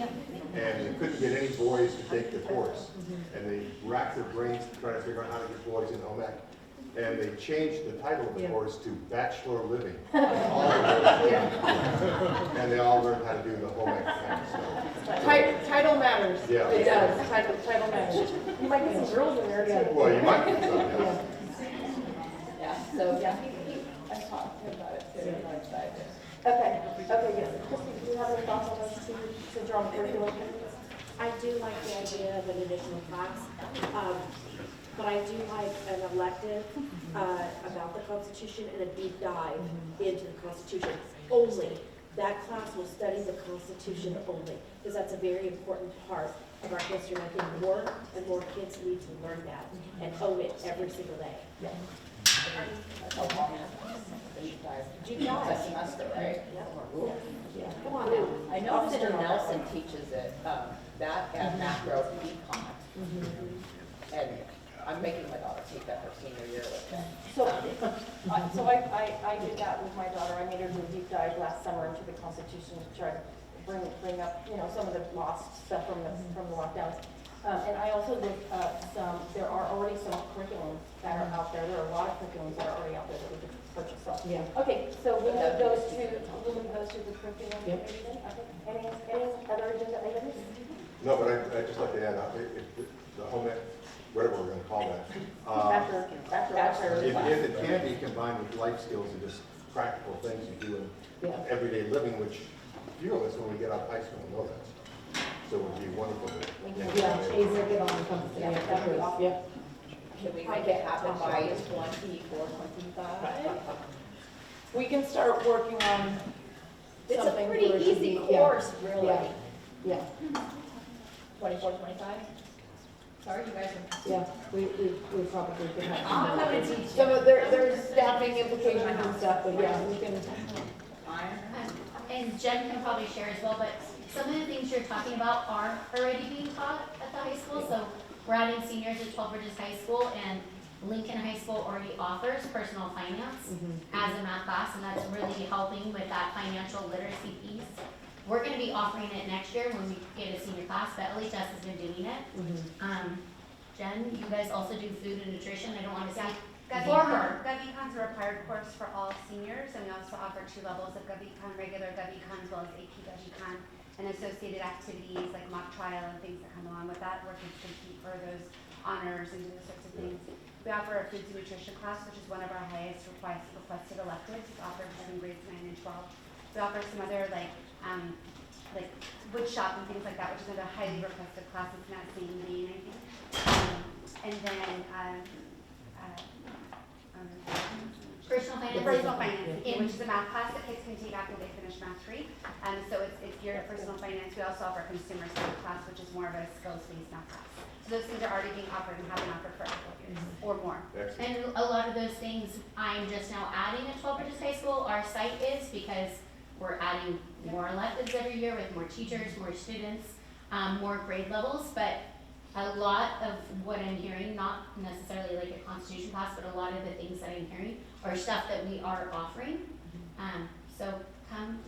and they couldn't get any boys to take the course. And they racked their brains to try to figure out how to get boys in home ec. And they changed the title of the course to Bachelor Living. And they all learned how to do the home ec thing, so. Title matters. Yeah. It does. Title matters. You might get some girls in there too. Well, you might get some, yeah. Yeah, so, yeah, I talked to him about it too, and I'm excited. Okay, yes. Christy, do you have any thoughts on those two, since you're on curriculum? I do like the idea of an additional class, but I do like an elective about the Constitution and a deep dive into the Constitution only. That class will study the Constitution only, because that's a very important part of our history. And I think more and more kids need to learn that and own it every single day. Yeah. That's how long deep dive. Deep dive. A semester, right? Yeah. Come on now. I know Mr. Nelson teaches it, that and macro econ. And I'm making my daughter take that her senior year with me. So I did that with my daughter. I made her do a deep dive last summer into the Constitution to try to bring up, you know, some of the lost stuff from the lockdowns. And I also looked up there are already some curriculums that are out there. There are a lot of curriculums that are already out there that we could purchase. So, okay, so we'll move those to the curriculum committee then. Okay. Any other agenda items? No, but I'd just like to add, the home ec, whatever we're gonna call that. If it can be combined with life skills and just practical things you do in everyday living, which few of us, when we get out of high school, know that. So it would be wonderful to. Easier to get on encompassing. Yeah. Can we make it happen by 24, 25? We can start working on It's a something pretty where it should easy be- course, really. Yeah. 24, 25? Sorry, you guys are. Yeah, we probably could have. I'm gonna teach you. Some of there's staffing implications and stuff, but yeah, we can. And Jen can probably share as well, but some of the things you're talking about are already being taught at the high school. So we're adding seniors at 12 Bridges High School, and Lincoln High School already offers personal finance as a math class, and that's really helping with that financial literacy piece. We're going to be offering it next year when we get a senior class, but LHS has been doing it. Jen, you guys also do food and nutrition. I don't want to say GovEcon's a required course for all seniors, and we also offer 2 levels of GovEcon, regular GovEcon, as well as AP GovEcon, and associated activities like mock trial and things that come along with that, where kids compete for those honors and do those sorts of things. We offer a foods and nutrition class, which is one of our highest requested electives. It's offered between grades 9 and 12. We offer some other like wood shop and things like that, which is another highly requested class. It's not same vein, I think. And then personal finance, which is a math class that kids can take after they finish math 3. So it's geared at personal finance. We also offer consumer studies class, which is more of a skills-based math class. So those things are already being offered and have been offered for a couple of years or more. And a lot of those things I'm just now adding at 12 Bridges High School. Our site is because we're adding more electives every year with more teachers, more students, more grade levels. But a lot of what I'm hearing, not necessarily like a constitution class, but a lot of the things that I'm hearing are stuff that we are offering. So come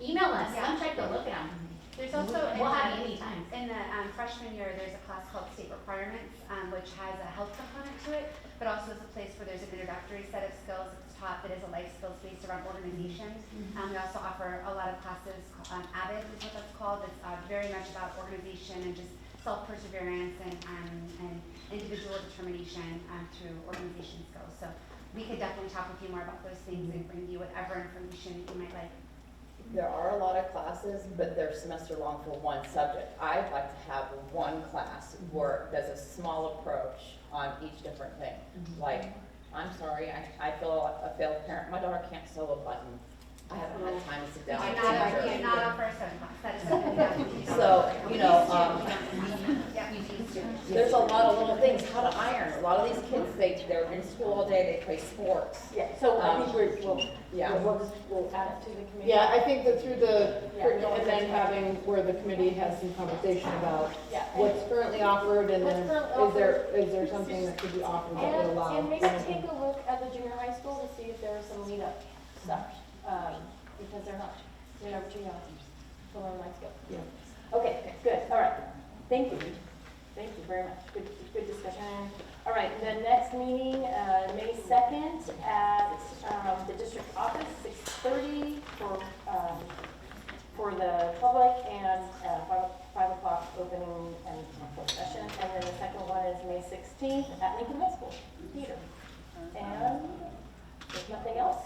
email us. Come check to look at them. There's also we'll have you anytime. In the freshman year, there's a class called State Requirements, which has a health component to it, but also is a place where there's an introductory set of skills that's taught that is a life skills based around organization. We also offer a lot of classes, AVID is what that's called. It's very much about organization and just self-perseverance and individual determination through organization skills. So we could definitely talk with you more about those things and bring you whatever information that you might like. There are a lot of classes, but they're semester long for one subject. I'd like to have one class where there's a small approach on each different thing. Like, I'm sorry, I feel a failed parent. My daughter can't sew a button. I haven't had time to sit down. We do not offer a sewing class. That is something we have to do. So, you know, there's a lot of little things. How to iron. A lot of these kids, they're in school all day. They play sports. Yeah. So I think we'll add it to the committee. Yeah, I think that through the and then having where the committee has some conversation about what's currently offered, and then is there something that could be offered that would allow. And maybe take a look at the junior high school to see if there's some lead up stuff, because they're never too young to learn life skills. Yeah. Okay, good. All right. Thank you. Thank you very much. Good discussion. All right, the next meeting, May 2nd at the district office, 6:30 for the public, and 5 o'clock opening and closed session. And then the second one is May 16th at Lincoln High School, Peter. And there's nothing else.